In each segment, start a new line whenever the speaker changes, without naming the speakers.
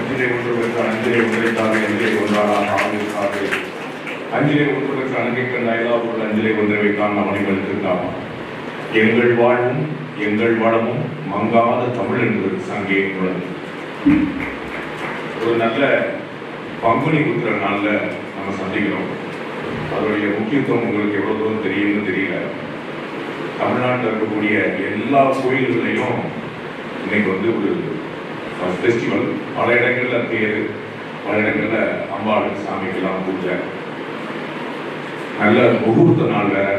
அஞ்சிலே ஒன்று பெற்ற அஞ்சிலே உழைத்தாக எஞ்சிலே ஒன்றானாக ஆளுக்காக அஞ்சிலே ஒன்று பெற்ற அன்றைக்கு அயலாவுக்குள் அஞ்சிலே ஒன்றை வைத்தான் அவனை வளர்த்திருக்கான். எங்கள் வாழ்வும் எங்கள் வளமும் மங்காத தமிழ் என்பது சங்கே உள்ளது. ஒரு நல்ல பங்குனி உத்திர நாள்ல நம்ம சந்திக்கிறோம். அதனுடைய முக்கியத்துவம் உங்களுக்கு எவ்வளவு தூரம் தெரியும்னு தெரியல. தமிழ்நாட்டில் இருக்கக்கூடிய எல்லா கோயில்களையும் இன்னைக்கு வந்து ஒரு ஃபெஸ்டிவல், பல இடங்கள்ல தேர், பல இடங்கள்ல அம்பாள் சாமிக்கெல்லாம் பூஜை. நல்ல முகூர்த்த நாள் வேற.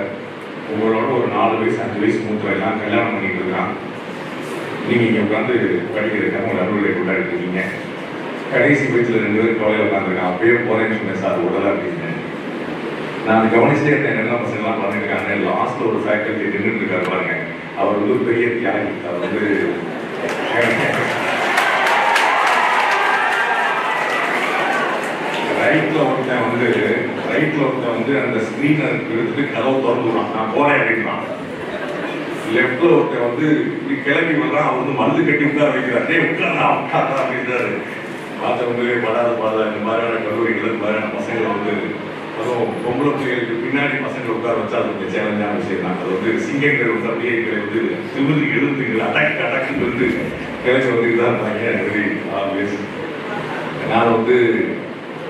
உங்களோட ஒரு 4 வயசு 5 வயசு மூத்த எல்லாம் கல்யாணம் பண்ணிட்டு இருக்கான். நீங்க இங்க உட்காந்து படிக்கிறதுக்கு உங்க அறுவடை கொண்டாடிட்டு இருக்கீங்க. கடைசி வயசுல 2 பேரும் கோயில உட்காந்துருக்கான். அப்பயே போறேன்னு சொன்னேன் சார், உடலா அப்படின்னு. நான் கவனிச்சுட்டே இருந்தேன், எல்லா பசங்கள்லாம் பண்ணிருக்காங்க. லாஸ்ட்ல ஒரு ஃபேக்கல்டி நின்றுட்டு இருக்காரு பாருங்க. அவர் வந்து ஒரு பெரிய தியாகி. அவர் வந்து ரைட்ல ஒருத்தன் வந்து அந்த ஸ்கிரீனை எடுத்துட்டு கதவு திறந்துடுறான், நான் போறேன் அப்படின்றான். லெப்ட்ல ஒருத்தன் வந்து இப்படி கிளம்பி வர்றான், அவர் வந்து மல்லு கட்டி உட்கார வைக்கிறாரு. உட்காரா அப்படின்றாரு. பார்த்தவங்களே படாத இந்த மாதிரியான கல்லூரிகள், இந்த மாதிரியான பசங்களை வந்து அதுவும் பொம்பளை பிள்ளைகளுக்கு பின்னாடி பசங்களை உட்கார வச்சா அது கொஞ்சம் சேலஞ்சான விஷயம் தான். அது வந்து சிங்கங்கள் வந்து அப்படியே வந்து திரும்பி எழுந்து அடக்கு வந்து கிளம்பி வந்துட்டு தான் இருந்தாங்க. வெரி ஆல்வேஸ் நான் வந்து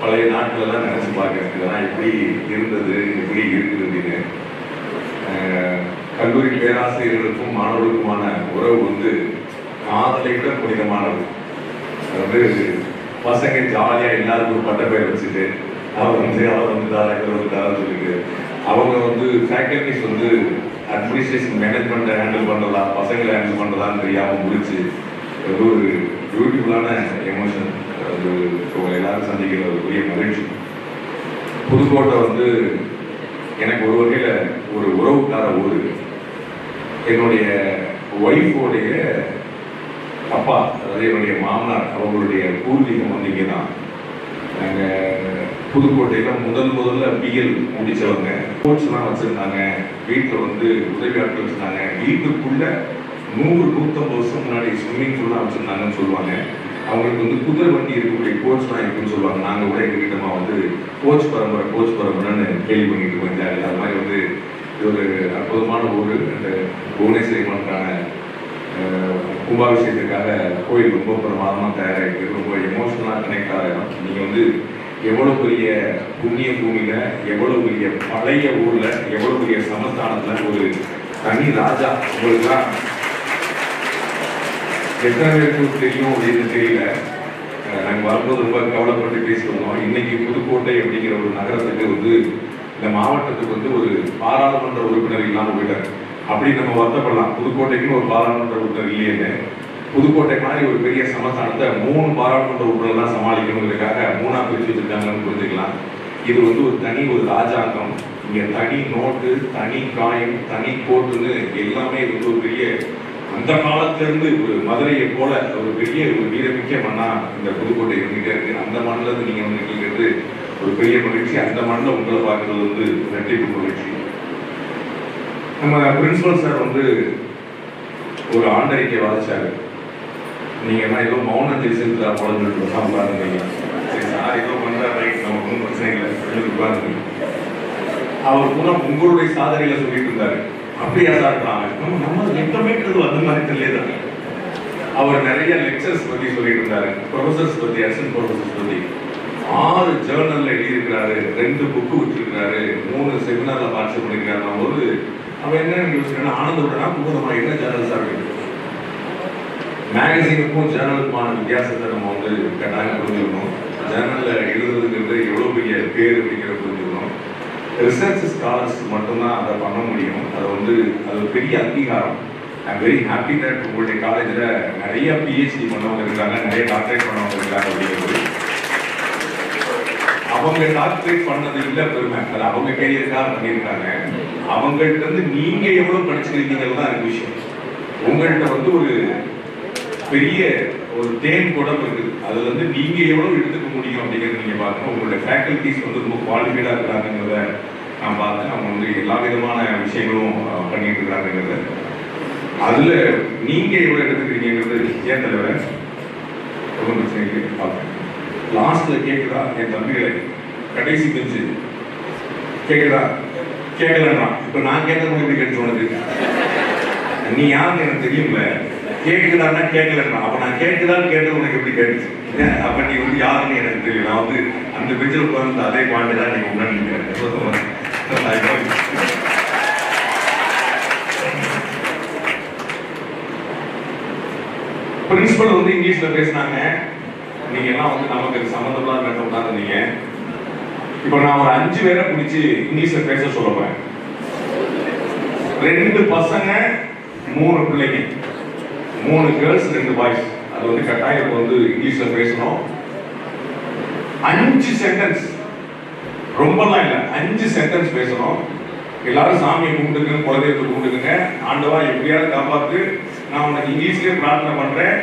பழைய நாட்களெல்லாம் நினைச்சு பார்க்கிறேன், இதெல்லாம் எப்படி இருந்தது, எப்படி இருக்குது அப்படின்னு. கல்லூரி பேராசிரியர்களுக்கும் மாணவர்களுக்குமான உறவு வந்து காதலை விட புனிதமானது. அது வந்து பசங்க ஜாலியா எல்லாருக்கும் ஒரு பட்ட பேர் வச்சுட்டு அவர் வந்துட்டாரா சொல்லிட்டு அவங்க வந்து ஃபேக்கல்டிஸ் வந்து அட்மினிஸ்ட்ரேஷன் மேனேஜ்மெண்ட்டை ஹேண்டில் பண்ணுறதா பசங்களை ஹேண்டில் பண்ணுறதான்னு தெரியாமல் முடிச்சு ஒரு பியூட்டிஃபுல்லான எமோஷன். அது எல்லாரும் சந்திக்கிற ஒரு பெரிய மகிழ்ச்சி. புதுக்கோட்டை வந்து எனக்கு ஒரு வகையில் ஒரு உறவுக்கார ஊர். என்னுடைய ஒய்ஃபோடைய அப்பா, அதாவது என்னுடைய மாமனார், அவங்களுடைய பூர்வீகம் வந்து இங்கே தான். நாங்கள் புதுக்கோட்டையில் முதல்ல பிஎல் முடித்தவங்க. கோச்லாம் வச்சுருந்தாங்க, வீட்டில் வந்து உதவியாட்கள் வச்சுருந்தாங்க. வீட்டுக்குள்ள 100-150 வருஷம் முன்னாடி ஸ்விம்மிங் பூல்லாம் வச்சுருந்தாங்கன்னு சொல்லுவாங்க. அவங்களுக்கு வந்து குதிரை வண்டி இருக்கக்கூடிய கோச்லாம் இருக்குன்னு சொல்லுவாங்க. நாங்கள் கூட எங்கள் கிட்டமா வந்து கோச் பரம்பரைன்னு கேள்வி பண்ணிட்டு இருக்கோம். அது மாதிரி வந்து இது ஒரு அற்புதமான ஊர். அந்த புவனேஸ்வரி மன்றான கும்பாபிஷேகத்துக்காக கோயில் ரொம்ப பிரமாதமாக தயாராகிருக்கு. ரொம்ப எமோஷனலாக கனெக்ட் ஆகிடும். நீங்கள் வந்து எவ்வளோ பெரிய புண்ணிய பூமியில, எவ்வளோ பெரிய பழைய ஊர்ல, எவ்வளோ பெரிய சமஸ்தானத்தில் ஒரு தனி ராஜா உங்களுக்குலாம் எத்தனை பேருக்கு தெரியும் அப்படின்னு தெரியல. நாங்கள் வரும்போது ரொம்ப கவலைப்பட்டு பேசிடுவோம். இன்னைக்கு புதுக்கோட்டை அப்படிங்கிற ஒரு நகரத்துக்கு வந்து இந்த மாவட்டத்துக்கு வந்து ஒரு பாராளுமன்ற உறுப்பினர் இல்லாமல் போயிட்டார். அப்படி நம்ம வருத்தப்படலாம், புதுக்கோட்டைக்குன்னு ஒரு பாராளுமன்ற உறுப்பினர் இல்லையேன்னு. புதுக்கோட்டை மாதிரி ஒரு பெரிய சமஸ்தானத்தை 3 பாராளுமன்ற உறுப்பினர் தான் சமாளிக்கணுங்கிறதுக்காக 3ஆ பிரித்து வச்சிருக்காங்கன்னு புரிஞ்சுக்கலாம். இது வந்து ஒரு ராஜாங்கம். இங்கே தனி நோட்டு, தனி காயின், தனி கோட்டுன்னு எல்லாமே வந்து ஒரு பெரிய, அந்த காலத்திலிருந்து ஒரு மதுரையை போல ஒரு பெரிய ஒரு வீரமிக்க மண்ணா இந்த புதுக்கோட்டை இருந்துகிட்டே இருக்கு. அந்த மண்ணில் இருந்து நீங்க வந்து இருக்கிறது ஒரு பெரிய மகிழ்ச்சி. அந்த மண்ணில் உங்களை பார்க்கறது வந்து ரெட்டிப்பு மகிழ்ச்சி. நம்ம பிரின்சிபல் சார் வந்து ஒரு ஆண்டறிக்கை வாதிச்சாரு. நீங்க என்ன ஏதோ மௌனத்தை செலுத்துறா போலன்னு பாருங்க. சரி சார் ஏதோ பண்றா, ரைட், நமக்கு ஒன்றும் பிரச்சனை இல்லை பாருங்க. அவர் கூட உங்களுடைய சாதனைகளை சொல்லிட்டு இருந்தாரு. அப்படியா சார்றாங்க, நம்ம எங்கமேட்டு அந்த மாதிரி தெரியல. அவர் நிறைய லெக்சர்ஸ் பத்தி சொல்லிட்டு இருந்தாரு, ப்ரொஃபசர்ஸ் பத்தி, அசிஸ்டன்ட் ப்ரொஃபசர்ஸ் பத்தி. 6 ஜேர்னல்ல எழுதியிருக்கிறாரு, 2 புக்கு வச்சிருக்கிறாரு, 3 செமினார்ல பார்ட்டிசிபேட் பண்ணிருக்காரு. போது அவன் என்ன யோசிக்கிறேன்னா, ஆனந்தோடனா புத்தகமா என்ன ஜேர்னல் சார் இருக்கு. மேகசினுக்கும் ஜேர்னலுக்குமான வித்தியாசத்தை நம்ம வந்து கட்டாயம் புரிஞ்சுக்கணும். ஜேர்னல்ல எழுதுறதுங்கிறது எவ்வளவு பெரிய பேர் அப்படிங்கிற புரிஞ்சுக்கணும். ரிசர்ச் ஸ்காலர்ஸ் மட்டும்தான் அதை பண்ண முடியும். அது வந்து அது பெரிய அங்கீகாரம். ஐம் வெரி ஹாப்பி தட் உங்களுடைய காலேஜில் நிறைய பிஹெச்டி பண்ணவங்க இருக்காங்க, நிறைய டாக்டரேட் பண்ணவங்க இருக்காங்க. அப்படிங்கிறது அவங்க டாக்டரேட் பண்ணது இல்லை பெருமை, அது அவங்க கேரியருக்காக பண்ணியிருக்காங்க. அவங்கள்ட்ட இருந்து நீங்க எவ்வளவு படிச்சுக்கிறீங்கிறது தான் எனக்கு விஷயம். உங்கள்கிட்ட வந்து ஒரு பெரிய ஒரு தேன் குடம் இருக்குது, அதுல இருந்து நீங்க எவ்வளவு எடுத்துக்க முடியும் அப்படிங்கிறது நீங்க பார்க்கணும். உங்களுடைய ஃபேக்கல்டிஸ் வந்து ரொம்ப குவாலிஃபைடா இருக்கிறாங்கிறத நான் பார்த்தேன். அவங்க வந்து எல்லா விதமான விஷயங்களும் பண்ணிட்டு இருக்கிறாங்கிறத, அதுல நீங்க எவ்வளவு எடுத்துக்கிறீங்கிறது ஏன் தலைவர் ஒன்றும் பிரச்சனை இல்லை பார்ப்பேன். லாஸ்ட்டில் கேட்குதா என் தம்பிகளை கடைசி பெஞ்சு கேட்குதா கேட்கலன்றான். இப்போ நான் கேட்கறது எப்படி கேட்டு சொன்னது? நீ யாருன்னு எனக்கு தெரியும்ல, கேட்குதான்னா கேட்கலன்றான். அப்போ நான் கேட்குதான்னு கேட்டது உனக்கு எப்படி கேட்டுச்சு? அப்போ நீ வந்து யாருன்னு எனக்கு தெரியும். நான் வந்து அந்த பெஞ்சில் உட்கார்ந்து அதே பாயிண்ட் தான் நீங்கள் உணர்ந்து பிரின்சிபல் வந்து இங்கிலீஷ்ல பேசினாங்க. நீங்க எல்லாம் வந்து நமக்கு சம்பந்தப்படாத மேட்டர் உட்காந்துருந்தீங்க. இப்போ நான் ஒரு 5 பேரை பிடிச்சி இங்கிலீஷ்ல பேச சொல்ல போறேன். 2 பசங்க 3 பிள்ளைங்க, 3 கேர்ள்ஸ் 2 பாய்ஸ். அது வந்து கட்டாயம் வந்து இங்கிலீஷ்ல பேசணும். 5 சென்டென்ஸ், ரொம்பலாம் இல்லை, 5 சென்டென்ஸ் பேசணும். எல்லாரும் சாமியை கும்பிட்டுங்க, குலதெய்வத்தை கும்பிட்டுங்க. ஆண்டவா எப்படியாவது காப்பாத்து, நான் உனக்கு இங்கிலீஷ்லயே பிரார்த்தனை பண்றேன்.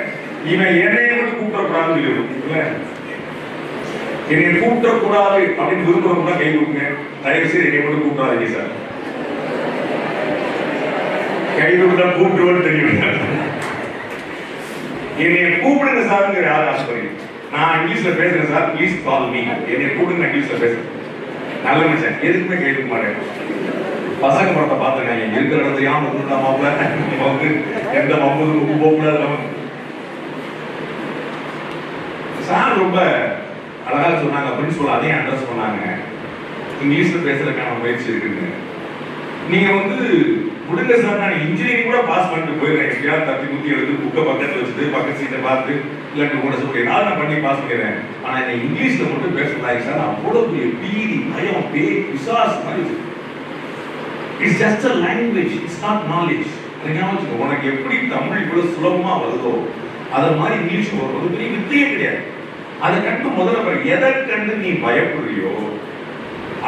இவன் என்னைய மட்டும் கூப்பிடக்கூடாதுன்னு சொல்லிடுவோம். என்னை கூப்பிடக்கூடாது அப்படின்னு விரும்புறவங்க கை கொடுங்க. தயவு செய்து என்னை மட்டும் கூப்பிடாதீங்க சார். கை கொடுத்தா கூப்பிடுவோன்னு தெரியும். என்னை கூப்பிடுங்க சார்ங்கிற யாரும் ஆசைப்படுறீங்க? நான் இங்கிலீஷ்ல பேசுறேன் சார், ப்ளீஸ் கால் மீ. என்னை கூப்பிடுங்க, இங்கிலீஷ்ல பேசுறேன். நல்ல மனுஷன், எதுக்குமே கை கொடுக்க மாட்டேன். பசங்க படத்தை பார்த்துருக்காங்க, இருக்கிற இடம் தெரியாம இருந்தா மாப்பிள்ள வந்து எந்த மம்பதுக்கு போகக்கூடாது. சார் ரொம்ப அழகா சொன்னாங்க, பிரின்சிபல் அதையும் அட்ரஸ் பண்ணாங்க. இங்கிலீஷ்ல பேசுறதுக்கான முயற்சி இருக்குங்க. நீங்க வந்து விடுங்க சார், நான் இன்ஜினியரிங் கூட பாஸ் பண்ணிட்டு போயிடுறேன். எப்படியாவது தப்பி குத்தி எடுத்து புக்கை பக்கத்தில் வச்சுட்டு பக்கத்து சீட்டை பார்த்து இல்லாட்டி கூட சொல்லி ஏதாவது நான் பண்ணி பாஸ் பண்ணிடுறேன். ஆனா என்ன இங்கிலீஷ்ல மட்டும் பேசலாங்க சார், அவ்வளவு பெரிய பீதி பயம் பேய் விசுவாச மாதிரி. It's just a language, it's not knowledge. உனக்கு எப்படி தமிழ் இவ்வளவு சுலபமா வருதோ அதை மாதிரி இங்கிலீஷ் வருவது பெரிய வித்தையே கிடையாது. அதை கண்டு முதல்ல எதை கண்டு நீ பயப்படுறியோ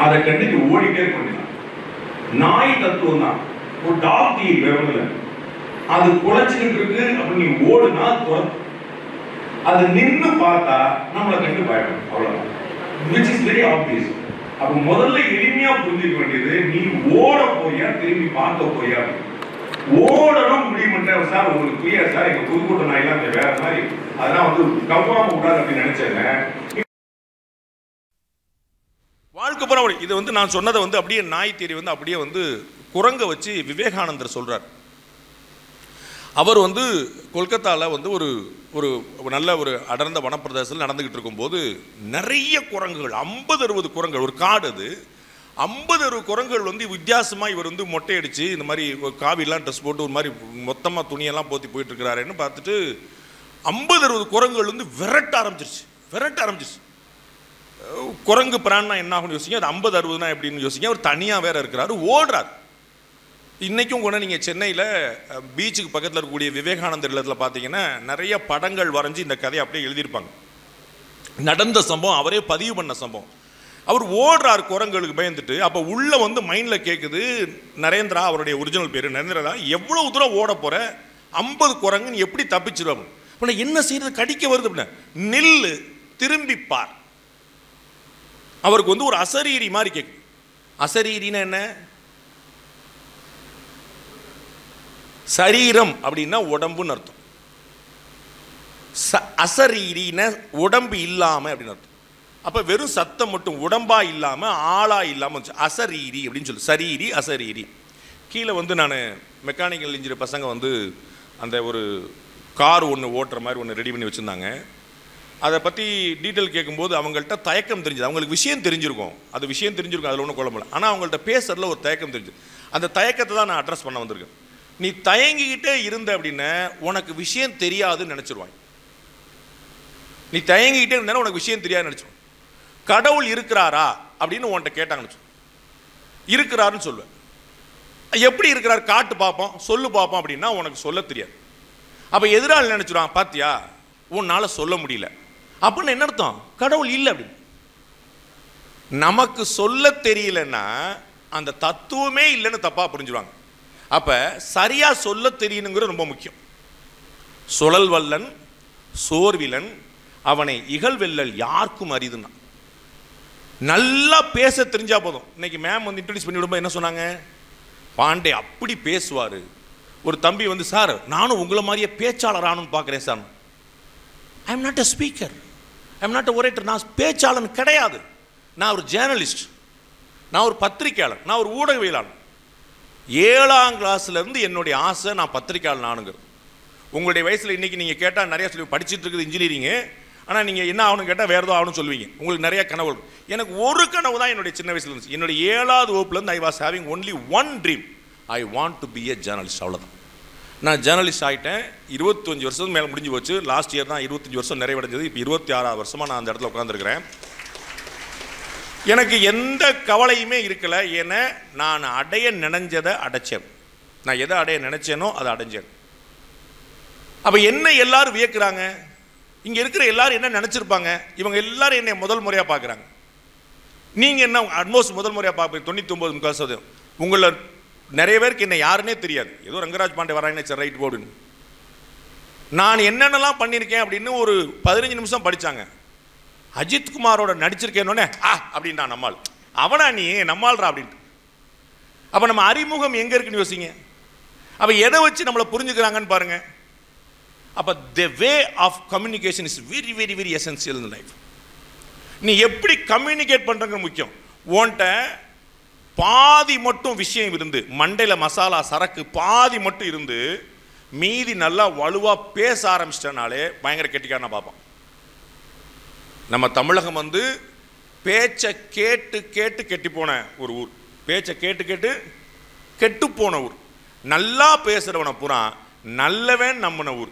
அதை கண்டு நீ ஓடிட்டே பண்ணிடலாம். நாய் தத்துவம் தான், ஒரு டாக் தீ வேறல, அது குலைச்சிக்கிட்டு இருக்கு அப்படின்னு நீ ஓடுனா அது நின்று பார்த்தா நம்மளை கண்டு பயப்படும், அவ்வளவுதான். which is very obvious. அப்ப முதல்ல எளிமையா புரிஞ்சுக்க வேண்டியது, நீ ஓட போயா திரும்பி பார்க்க போயா. ஓடணும் முடியும்ன்ற சார் உங்களுக்கு புரியாது சார், எங்க புதுக்கோட்டை நாய் எல்லாம் வேற மாதிரி அதெல்லாம் வந்து கவ்வாம விடாது அப்படின்னு நினைச்சேன்.
வாழ்க்கை பூரா இது வந்து நான் சொன்னதை வந்து அப்படியே நாய் தேரி வந்து அப்படியே வந்து குரங்க வச்சு விவேகானந்தர் சொல்றார். அவர் வந்து கொல்கத்தாவில் வந்து ஒரு ஒரு நல்ல ஒரு அடர்ந்த வனப்பிரதேசத்தில் நடந்துகிட்டு இருக்கும்போது நிறைய குரங்குகள், 50-60 குரங்குகள், ஒரு காடு அது, 50-60 குரங்குகள் வந்து வித்தியாசமாக இவர் வந்து மொட்டை அடித்து இந்த மாதிரி காவிலாம் ட்ரெஸ் போட்டு ஒரு மாதிரி மொத்தமாக துணியெல்லாம் போற்றி போயிட்டு இருக்கிறாருன்னு பார்த்துட்டு 50-60 குரங்குகள் வந்து விரட்ட ஆரம்பிச்சிருச்சு. குரங்கு பிரான்னா என்ன ஆகும்னு யோசிங்க, அது 50-60 எப்படின்னு யோசிங்க. அவர் தனியாக வேற இருக்கிறாரு, ஓடுறாரு. இன்றைக்கும் கூட நீங்கள் சென்னையில் பீச்சுக்கு பக்கத்தில் இருக்கக்கூடிய விவேகானந்தர் இல்லத்தில் பார்த்தீங்கன்னா நிறைய படங்கள் வரைஞ்சி இந்த கதையை அப்படியே எழுதியிருப்பாங்க. நடந்த சம்பவம், அவரே பதிவு பண்ண சம்பவம். அவர் ஓடுறார் குரங்குகளுக்கு பயந்துட்டு. அப்போ உள்ளே வந்து மைண்டில் கேட்குது, நரேந்திரா, அவருடைய ஒரிஜினல் பேர் நரேந்திரா, எவ்வளோ தூரம் ஓட போகிற, 50 குரங்குன்னு எப்படி தப்பிச்சிருவாங்க. இப்போ நான் என்ன செய்யறது, கடிக்க வருது அப்படின்னா, நில்லு, திரும்பிப்பார். அவருக்கு வந்து ஒரு அசரீரி மாதிரி கேட்குது. அசரீரின்னா என்ன? சரீரம் அப்படின்னா உடம்புன்னு அர்த்தம். அசரீரின உடம்பு இல்லாம அப்படின்னு அர்த்தம். அப்ப வெறும் சத்தம் மட்டும், உடம்பா இல்லாம ஆளா இல்லாம அசரீரி அப்படின்னு சொல்லு. சரீரி அசரீரி. கீழே வந்து நான் மெக்கானிக்கல் இன்ஜினியர் பசங்க வந்து அந்த ஒரு கார் ஒன்று ஓட்டுற மாதிரி ஒன்று ரெடி பண்ணி வச்சுருந்தாங்க. அதை பற்றி டீட்டெயில் கேட்கும்போது அவங்கள்ட்ட தயக்கம் தெரிஞ்சது. அவங்களுக்கு விஷயம் தெரிஞ்சிருக்கும், அது விஷயம் தெரிஞ்சிருக்கும், அதில் ஒன்றும் குழம்பல. ஆனால் அவங்கள்ட்ட பேசுறதுல ஒரு தயக்கம் தெரிஞ்சது. அந்த தயக்கத்தை தான் நான் அட்ரஸ் பண்ண வந்திருக்கேன். நீ தயங்கிக்கிட்டே இருந்த அப்படின்னா உனக்கு விஷயம் தெரியாதுன்னு நினச்சிருவாங்க. நீ தயங்கிக்கிட்டே இருந்தாலும் உனக்கு விஷயம் தெரியாதுன்னு நினச்சிருவாங்க. கடவுள் இருக்கிறாரா அப்படின்னு உன்கிட்ட கேட்டாங்கன்னு இருக்கிறாருன்னு சொல்லுவேன். எப்படி இருக்கிறார் காட்டு பார்ப்போம், சொல்லு பார்ப்போம் அப்படின்னா உனக்கு சொல்ல தெரியாது. அப்போ எதிராளி நினச்சிருவான், பாத்தியா உன்னால் சொல்ல முடியல அப்படின்னு என்ன அர்த்தம்? கடவுள் இல்லை அப்படின்னு. நமக்கு சொல்ல தெரியலன்னா அந்த தத்துவமே இல்லைன்னு தப்பாக புரிஞ்சுருவாங்க. அப்போ சரியாக சொல்ல தெரியணுங்கிறது ரொம்ப முக்கியம். சுழல் வல்லன் சோர்விலன் அவனை இகழ்வெல்லல் யாருக்கும் அரிதுன்னா. நல்லா பேச தெரிஞ்சா போதும். இன்னைக்கு மேம் வந்து இன்ட்ரடியூஸ் பண்ணி விடும்போது என்ன சொன்னாங்க, பாண்டே அப்படி பேசுவார். ஒரு தம்பி வந்து, சார் நானும் உங்களை மாதிரியே பேச்சாளர் ஆனும் பார்க்குறேன் sir. I am not a speaker, I am not a orator. நான் பேச்சாளன் கிடையாது. நான் ஒரு ஜேர்னலிஸ்ட், நான் ஒரு பத்திரிக்கையாளர், நான் ஒரு ஊடகவியலாளர். 7ஆம் கிளாஸ்லேருந்து என்னுடைய ஆசை நான் பத்திரிக்கையாளர் ஆனுங்கிறது. உங்களுடைய வயசில் இன்றைக்கி நீங்கள் கேட்டால் நிறையா சொல்லி படிச்சுட்டு இருக்குது இன்ஜினியரிங்கு, ஆனால் நீங்கள் என்ன ஆகணும்னு கேட்டால் வேறு ஏதோ ஆகணும்னு சொல்லுவீங்க. உங்களுக்கு நிறையா கனவு இருக்கும். எனக்கு ஒரு கனவு தான் என்னுடைய சின்ன வயசில் இருந்துச்சு. என்னுடைய 7வது வகுப்புலேருந்து I was having only one dream, I want to be a journalist. அவ்வளோதான். நான் ஜேர்னலிஸ்ட் ஆகிட்டேன். 25 வருஷத்துக்கு மேலே முடிஞ்சு போச்சு. லாஸ்ட் இயர் தான் 25 வருஷம் நிறைவடைஞ்சது. இப்போ 26ஆவது வருஷமாக நான் அந்த இடத்துல உட்காந்துருக்கிறேன். எனக்கு எந்த கவலையுமே இருக்கலை. ஏன்னா நான் அடைய நினைஞ்சதை அடைச்சேன். நான் எதை அடைய நினைச்சேனோ அதை அடைஞ்சேன். அப்போ என்ன எல்லாரும் வியக்கிறாங்க, இங்கே இருக்கிற எல்லாரும் என்ன நினச்சிருப்பாங்க, இவங்க எல்லாரும் என்னை முதல் முறையாக பார்க்குறாங்க. நீங்கள் என்ன ஆல்மோஸ்ட் முதல் முறையாக பார்ப்பீங்க. 99% உங்களில் நிறைய பேருக்கு என்ன யாருன்னே தெரியாது. ஏதோ ரங்கராஜ் பாண்டே வராங்க, சரி ரைட் போர்டுன்னு. நான் என்னென்னலாம் பண்ணியிருக்கேன் அப்படின்னு ஒரு 15 நிமிஷம் படித்தாங்க. அஜித் குமாரோட நடிச்சிருக்கேன்னொன்னே அப்படின்டா நம்மால், அவனா நீ நம்மால்ரா அப்படின்ட்டு. அப்போ நம்ம அறிமுகம் எங்கே இருக்குன்னு யோசிங்க. அப்போ எதை வச்சு நம்மளை புரிஞ்சுக்கிறாங்கன்னு பாருங்கள். அப்போ the way of communication is very very very essential in life. நீ எப்படி கம்யூனிகேட் பண்ணுறது முக்கியம். உன்கிட்ட பாதி மட்டும் விஷயம் இருந்து, மண்டையில் மசாலா சரக்கு பாதி மட்டும் இருந்து, மீதி நல்லா வலுவாக பேச ஆரம்பிச்சிட்டனாலே பயங்கர கெட்டிக்காரனை பார்ப்பான். நம்ம தமிழகம் வந்து பேச்சை கேட்டு கேட்டு கெட்டி போன ஒரு ஊர். பேச்சை கேட்டு கேட்டு கெட்டு போன ஊர். நல்லா பேசுகிறவனை பூரா நல்லவன் நம்பின ஊர்.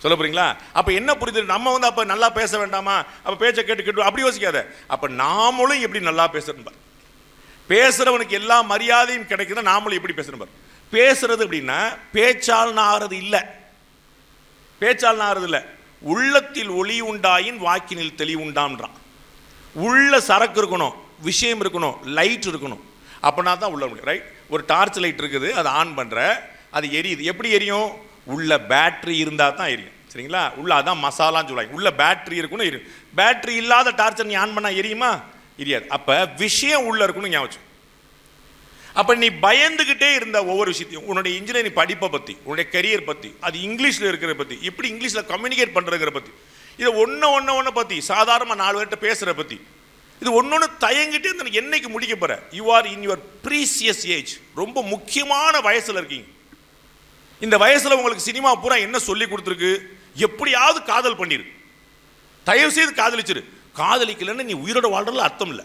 சொல்ல போறீங்களா? அப்போ என்ன புரியுது, நம்ம வந்து அப்போ நல்லா பேச வேண்டாமா, அப்போ பேச்சை கேட்டு கேட்டு அப்படி யோசிக்காத. அப்போ நாமளும் எப்படி நல்லா பேசுறோம் பார். பேசுகிறவனுக்கு எல்லா மரியாதையும் கிடைக்குதுன்னா நாமளும் எப்படி பேசுகிறோம் பார். பேசுறது அப்படின்னா பேச்சால் ஆகிறது இல்லை, பேச்சால் ஆகிறது இல்லை. உள்ளத்தில் ஒளி உண்டாயின் வாக்கினில் தெளிவு உண்டாம்ன்றான். உள்ள சரக்கு இருக்கணும், விஷயம் இருக்கணும், லைட் இருக்கணும். அப்படின்னா தான் உள்ள முடியும். ரைட்? ஒரு டார்ச் லைட் இருக்குது, அதை ஆன் பண்ணுற, அது எரியுது. எப்படி எரியும்? உள்ள பேட்ரி இருந்தால் தான் எரியும். சரிங்களா? உள்ள அதான் மசாலான்னு சொல்லுவாங்க. உள்ள பேட்ரி இருக்கணும், எரியும். பேட்ரி இல்லாத டார்ச்சை நீ ஆன் பண்ணால் எரியுமா? எரியாது. அப்போ விஷயம் உள்ள இருக்கணும் ஞாபகம். அப்போ நீ பயந்துக்கிட்டே இருந்த ஒவ்வொரு விஷயத்தையும், உன்னுடைய இன்ஜினியரிங் படிப்பை பற்றி, உன்னுடைய கரியர் பற்றி, அது இங்கிலீஷில் இருக்கிற பற்றி, எப்படி இங்கிலீஷில் கம்யூனிகேட் பண்ணுறங்கிற பற்றி, இதை ஒன்று பற்றி சாதாரணமாக 4 பேர்கிட்ட பேசுகிற பற்றி, இது ஒன்று தயங்கிட்டே இருந்த என்னைக்கு முடிக்க போகிற. You are in your precious age. ரொம்ப முக்கியமான வயசில் இருக்கீங்க. இந்த வயசில் உங்களுக்கு சினிமா பூரா என்ன சொல்லி கொடுத்துருக்கு? எப்படியாவது காதல் பண்ணிரு, தயவு செய்து காதலிச்சிரு. காதலிக்கலன்னு நீ உயிரோட வாழ்றதுல அர்த்தம் இல்லை.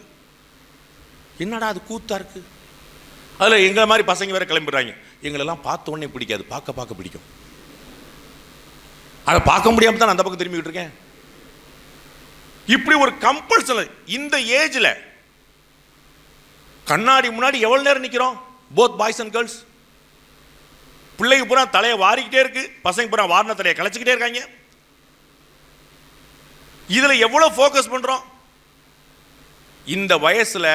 என்னடா அது கூத்தா இருக்கு. அதில் எங்களை மாதிரி பசங்க வேற கிளம்பிடுறாங்க. எங்களெல்லாம் பார்த்த உடனே பிடிக்காது, பார்க்க பிடிக்கும். அதை பார்க்க முடியாமல் தான் அந்த பக்கம் திரும்பிக்கிட்டு இருக்கேன். இப்படி ஒரு கம்பல்சன். இந்த ஏஜில் கண்ணாடி முன்னாடி எவ்வளோ நேரம் நிற்கிறோம்? Both boys and girls. பிள்ளைங்க பூரா தலையை வாரிக்கிட்டே இருக்கு, பசங்க பூரா வாரின தலையை கலைச்சிக்கிட்டே இருக்காங்க. இதில் எவ்வளோ ஃபோக்கஸ் பண்ணுறோம்? இந்த வயசில்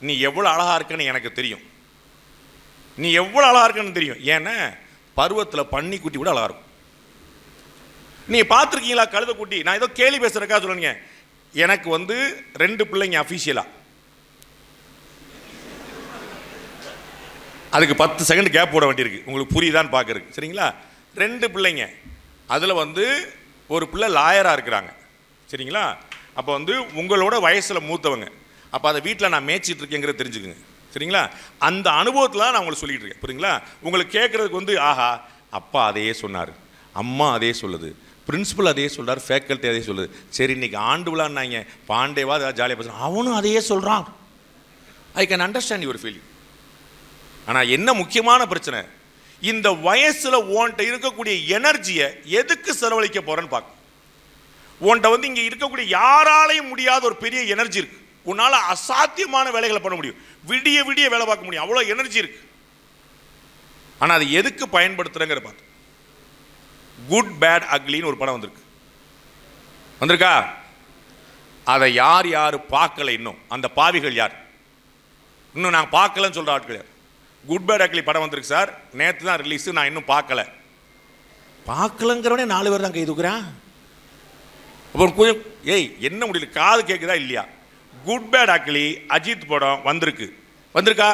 நீ எவ்வளோ அழகாக இருக்குன்னு எனக்கு தெரியும். நீ எவ்வளோ அழகாக இருக்குன்னு தெரியும். ஏன்னா பருவத்தில் பன்னி குட்டி கூட அழகாக இருக்கும். நீங்கள் பார்த்துருக்கீங்களா கழுத குட்டி? நான் ஏதோ கேலி பேசுகிறக்கா சொல்லுங்க. எனக்கு வந்து 2 பிள்ளைங்க அஃபீஷியலாக. அதுக்கு 10 செகண்ட் கேப் போட வேண்டியிருக்கு. உங்களுக்கு புரியுதான்னு பார்க்குறதுக்கு. சரிங்களா? 2 பிள்ளைங்க. அதில் வந்து ஒரு பிள்ளை லாயராக இருக்கிறாங்க. சரிங்களா? அப்போ வந்து உங்களோட வயசில் மூத்தவங்க. அப்போ அதை வீட்டில் நான் மேய்ச்சிட்டு இருக்கேங்கிறத தெரிஞ்சுக்குங்க. சரிங்களா? அந்த அனுபவத்தில் நான் உங்களுக்கு சொல்லிகிட்டு இருக்கேன். புரியுங்களா? உங்களுக்கு கேட்குறதுக்கு வந்து ஆஹா அப்பா அதையே சொன்னார், அம்மா அதே சொல்லுது, பிரின்சிபல் அதே சொல்கிறார், ஃபேக்கல்ட்டி அதே சொல்லுது. சரி இன்னைக்கு ஆண்டு விழான்னாங்க, பாண்டேவா ஏதாவது ஜாலியாக பேசுகிறான், அவனும் அதையே சொல்கிறான். I can understand your feeling. ஆனால் என்ன முக்கியமான பிரச்சனை, இந்த வயசில் உன்கிட்ட இருக்கக்கூடிய எனர்ஜியை எதுக்கு செலவழிக்க போகிறேன்னு பார்க்க. உன்கிட்ட வந்து இங்கே இருக்கக்கூடிய யாராலையும் முடியாத ஒரு பெரிய எனர்ஜி இருக்குது. உன்னால் அசாத்தியமான வேலைகளை பண்ண முடியும், விடிய விடிய வேலை பார்க்க முடியும், அவ்வளோ எனர்ஜி இருக்கு. ஆனால் அது எதுக்கு பயன்படுத்துகிறேங்கிற பார்த்து. குட் பேட் அக்லின்னு ஒரு படம் வந்திருக்கா? அதை யார் யார் பார்க்கல இன்னும்? அந்த பாவிகள் யார்? இன்னும் நான் பார்க்கலன்னு சொல்கிற ஆட்கள் யார்? குட் பேட் அக்லி படம் வந்திருக்கு சார், நேற்று தான் ரிலீஸு, நான் இன்னும் பார்க்கலங்கிறவனே 4 பேர் தான் கை தூக்குறான். அப்புறம் கொஞ்சம் என்ன முடியல, காது கேட்குதா இல்லையா? குட் பேட் அக்லி அஜித் படம் வந்திருக்கா?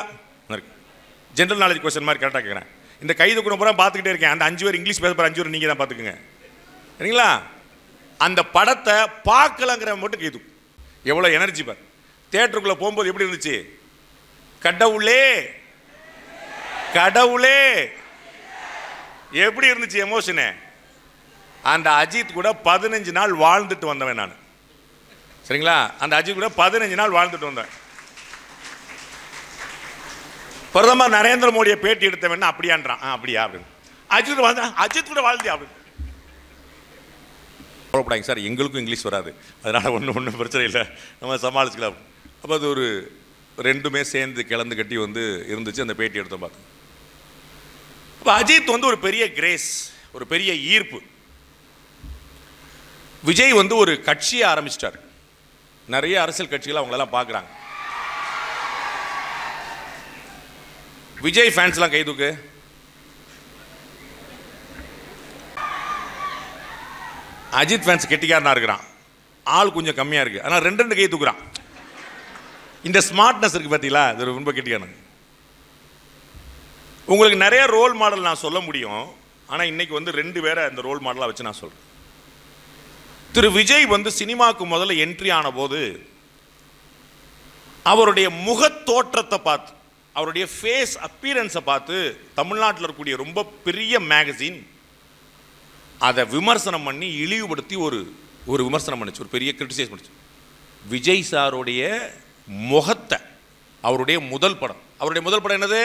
ஜென்ரல் நாலேஜ் கொஸ்டின் மாதிரி கரெக்டாக கேட்குறேன். இந்த கை தூக்குன பூரா பார்த்துக்கிட்டே இருக்கேன். அந்த 5 பேர் இங்கிலீஷ் பேச போகிற 5 பேர் நீங்கள் தான் பார்த்துக்குங்க. சரிங்களா? அந்த படத்தை பார்க்கலங்கிற மட்டும் கேது. எவ்வளோ எனர்ஜி பார். தியேட்டருக்குள்ளே போகும்போது எப்படி இருந்துச்சு? கடவுளே கடவுளே எப்படி இருந்துச்சு எமோஷனு? அந்த அஜித் கூட 15 நாள் வாழ்ந்துட்டு வந்தவன் நான். சரிங்களா? அந்த அஜித் கூட 15 நாள் வாழ்ந்துட்டு வந்தேன். பிரதமர் நரேந்திர மோடியை பேட்டி எடுத்தவன் அப்படியான்றான். அப்படியா அப்படின்னு. அஜித் வாழ்ந்தா, அஜித் கூட வாழ்ந்தியா அப்படின்னு. போகப்படாங்க சார், எங்களுக்கும் இங்கிலீஷ் வராது, அதனால் ஒன்றும் பிரச்சனை இல்லை, நம்ம சமாளிச்சுக்கலாம். அப்போ அது ஒரு ரெண்டுமே சேர்ந்து கிளந்து கட்டி வந்து இருந்துச்சு. அந்த பேட்டி எடுத்தோம் பார்த்தோம். அப்போ அஜித் வந்து ஒரு பெரிய கிரேஸ், ஒரு பெரிய ஈர்ப்பு. விஜய் வந்து ஒரு கட்சியை ஆரம்பிச்சிட்டார். நிறைய அரசியல் கட்சிகள் அவங்களெல்லாம் பார்க்குறாங்க. விஜய் ஃபேன்ஸ்லாம் கை தூக்கு. அஜித் ஃபேன்ஸ் கெட்டிக்காரனா இருக்கிறான், ஆள் கொஞ்சம் கம்மியாக இருக்குது, ஆனால் ரெண்டு கை தூக்குறான். இந்த ஸ்மார்ட்னஸ் இருக்குது பார்த்தீங்களா, இது ரொம்ப கெட்டிக்காரன். உங்களுக்கு நிறைய ரோல் மாடல் நான் சொல்ல முடியும், ஆனால் இன்னைக்கு வந்து 2 பேரை அந்த ரோல் மாடலாக வச்சு நான் சொல்கிறேன். திரு விஜய் வந்து சினிமாவுக்கு முதல்ல என்ட்ரி ஆன போது அவருடைய முகத்தோற்றத்தை பார்த்து, அவருடைய ஃபேஸ் அப்பீரன்ஸை பார்த்து தமிழ்நாட்டில் இருக்கக்கூடிய ரொம்ப பெரிய மேகசின் அதை விமர்சனம் பண்ணி இழிவுபடுத்தி ஒரு விமர்சனம் பண்ணிச்சு, ஒரு பெரிய கிரிட்டிசைஸ் பண்ணிச்சு. விஜய் சாருடைய முகத்தை, அவருடைய முதல் படம் என்னது?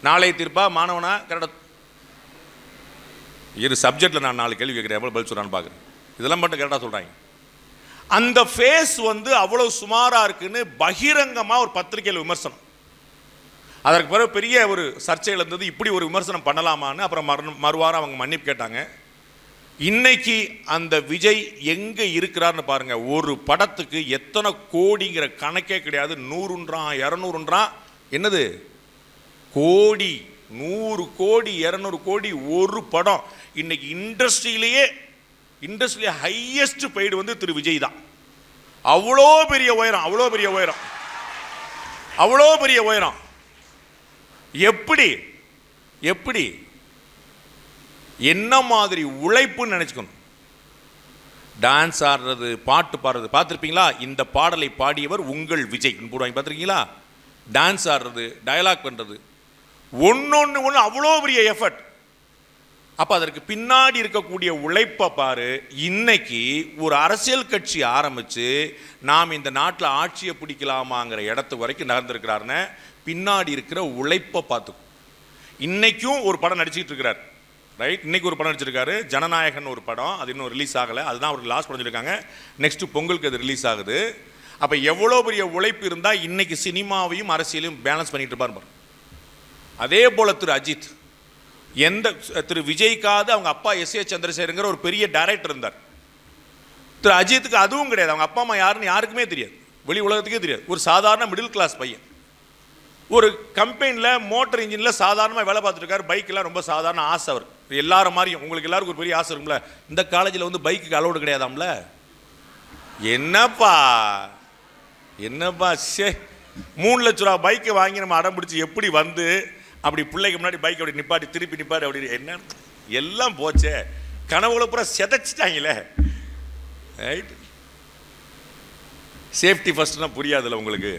நாளை தீர்ப்பா மாணவனா கரெக்டாக இரு சப்ஜெக்டில் நான் 4 கேள்வி கேட்குறேன், எவ்வளோ பதில் சொல்கிறான்னு பார்க்குறேன். இதெல்லாம் மட்டும் கரெக்டாக சொல்கிறாங்க. அந்த ஃபேஸ் வந்து அவ்வளோ சுமாராக இருக்குன்னு பகிரங்கமாக ஒரு பத்திரிகையில் விமர்சனம். அதற்கு பிறகு பெரிய ஒரு சர்ச்சையில் இருந்தது, இப்படி ஒரு விமர்சனம் பண்ணலாமான்னு. அப்புறம் மறுவாரம் அவங்க மன்னிப்பு கேட்டாங்க. இன்னைக்கு அந்த விஜய் எங்கே இருக்கிறார்னு பாருங்க. ஒரு படத்துக்கு எத்தனை கோடிங்கிற கணக்கே கிடையாது. 100 200 என்னது கோடி, 100 கோடி 200 கோடி ஒரு படம். இன்னைக்கு இண்டஸ்ட்ரியிலேயே ஹையஸ்ட் பெய்டு வந்து திரு விஜய் தான். அவ்வளோ பெரிய உயரம், அவ்வளோ பெரிய உயரம், அவ்வளோ பெரிய உயரம். எப்படி என்ன மாதிரி உழைப்புன்னு நினைச்சுக்கணும். டான்ஸ் ஆடுறது, பாட்டு பாடுறது பார்த்துருப்பீங்களா? இந்த பாடலை பாடியவர் உங்கள் விஜய் போடுவாங்க, பார்த்துருக்கீங்களா? டான்ஸ் ஆடுறது, டயலாக் பண்ணுறது, ஒன்று அவ்வளோ பெரிய எஃபர்ட். அப்போ அதற்கு பின்னாடி இருக்கக்கூடிய உழைப்பை பாரு. இன்னைக்கு ஒரு அரசியல் கட்சி ஆரம்பித்து நாம் இந்த நாட்டில் ஆட்சியை பிடிக்கலாமாங்கிற இடத்து வரைக்கும் நகர்ந்துருக்கிறாருன்னு பின்னாடி இருக்கிற உழைப்பை பார்த்து. இன்னைக்கும் ஒரு படம் நடிச்சுக்கிட்டு இருக்கிறார், ரைட்? இன்னைக்கு ஒரு படம் நடிச்சிருக்காரு, ஜனநாயகன் ஒரு படம். அது இன்னும் ரிலீஸ் ஆகலை, அதுதான் அவருக்கு லாஸ்ட் படம் சொல்லியிருக்காங்க. நெக்ஸ்ட் பொங்கலுக்கு அது ரிலீஸ் ஆகுது. அப்போ எவ்வளோ பெரிய உழைப்பு இருந்தால் இன்னைக்கு சினிமாவையும் அரசியலையும் பேலன்ஸ் பண்ணிட்டு இருப்பார். அதே போல் திரு அஜித், திரு விஜய்க்காவது அவங்க அப்பா எஸ் ஏ சந்திரசேகருங்கிற ஒரு பெரிய டைரக்டர் இருந்தார். திரு அஜித்துக்கு அதுவும் கிடையாது. அவங்க அப்பா அம்மா யாருன்னு யாருக்குமே தெரியாது, வெளி உலகத்துக்கே தெரியாது. ஒரு சாதாரண மிடில் கிளாஸ் பையன், ஒரு கம்பெனியில் மோட்டர் இன்ஜினில் சாதாரணமாக வேலை பார்த்துருக்காரு. பைக்கெல்லாம் ரொம்ப சாதாரண ஆசை அவர், எல்லாரும் மாதிரியும். உங்களுக்கு எல்லாருக்கும் ஒரு பெரிய ஆசை இருக்கும்ல, இந்த காலேஜில் வந்து பைக்குக்கு அலோடு கிடையாதாம்ல. என்னப்பா சே 3 லட்ச ரூபா பைக்கை வாங்கி நம்ம அடம் பிடிச்சி எப்படி வந்து அப்படி பிள்ளைக்கு முன்னாடி பைக் அப்படி நிப்பாட்டி திருப்பி நிப்பாட்டி அப்படி என்ன எல்லாம் போச்சே, கனவுல பூரா செதைச்சிட்டாங்களே, ரைட்? சேஃப்டி ஃபர்ஸ்ட்னா புரியாதுல்ல உங்களுக்கு.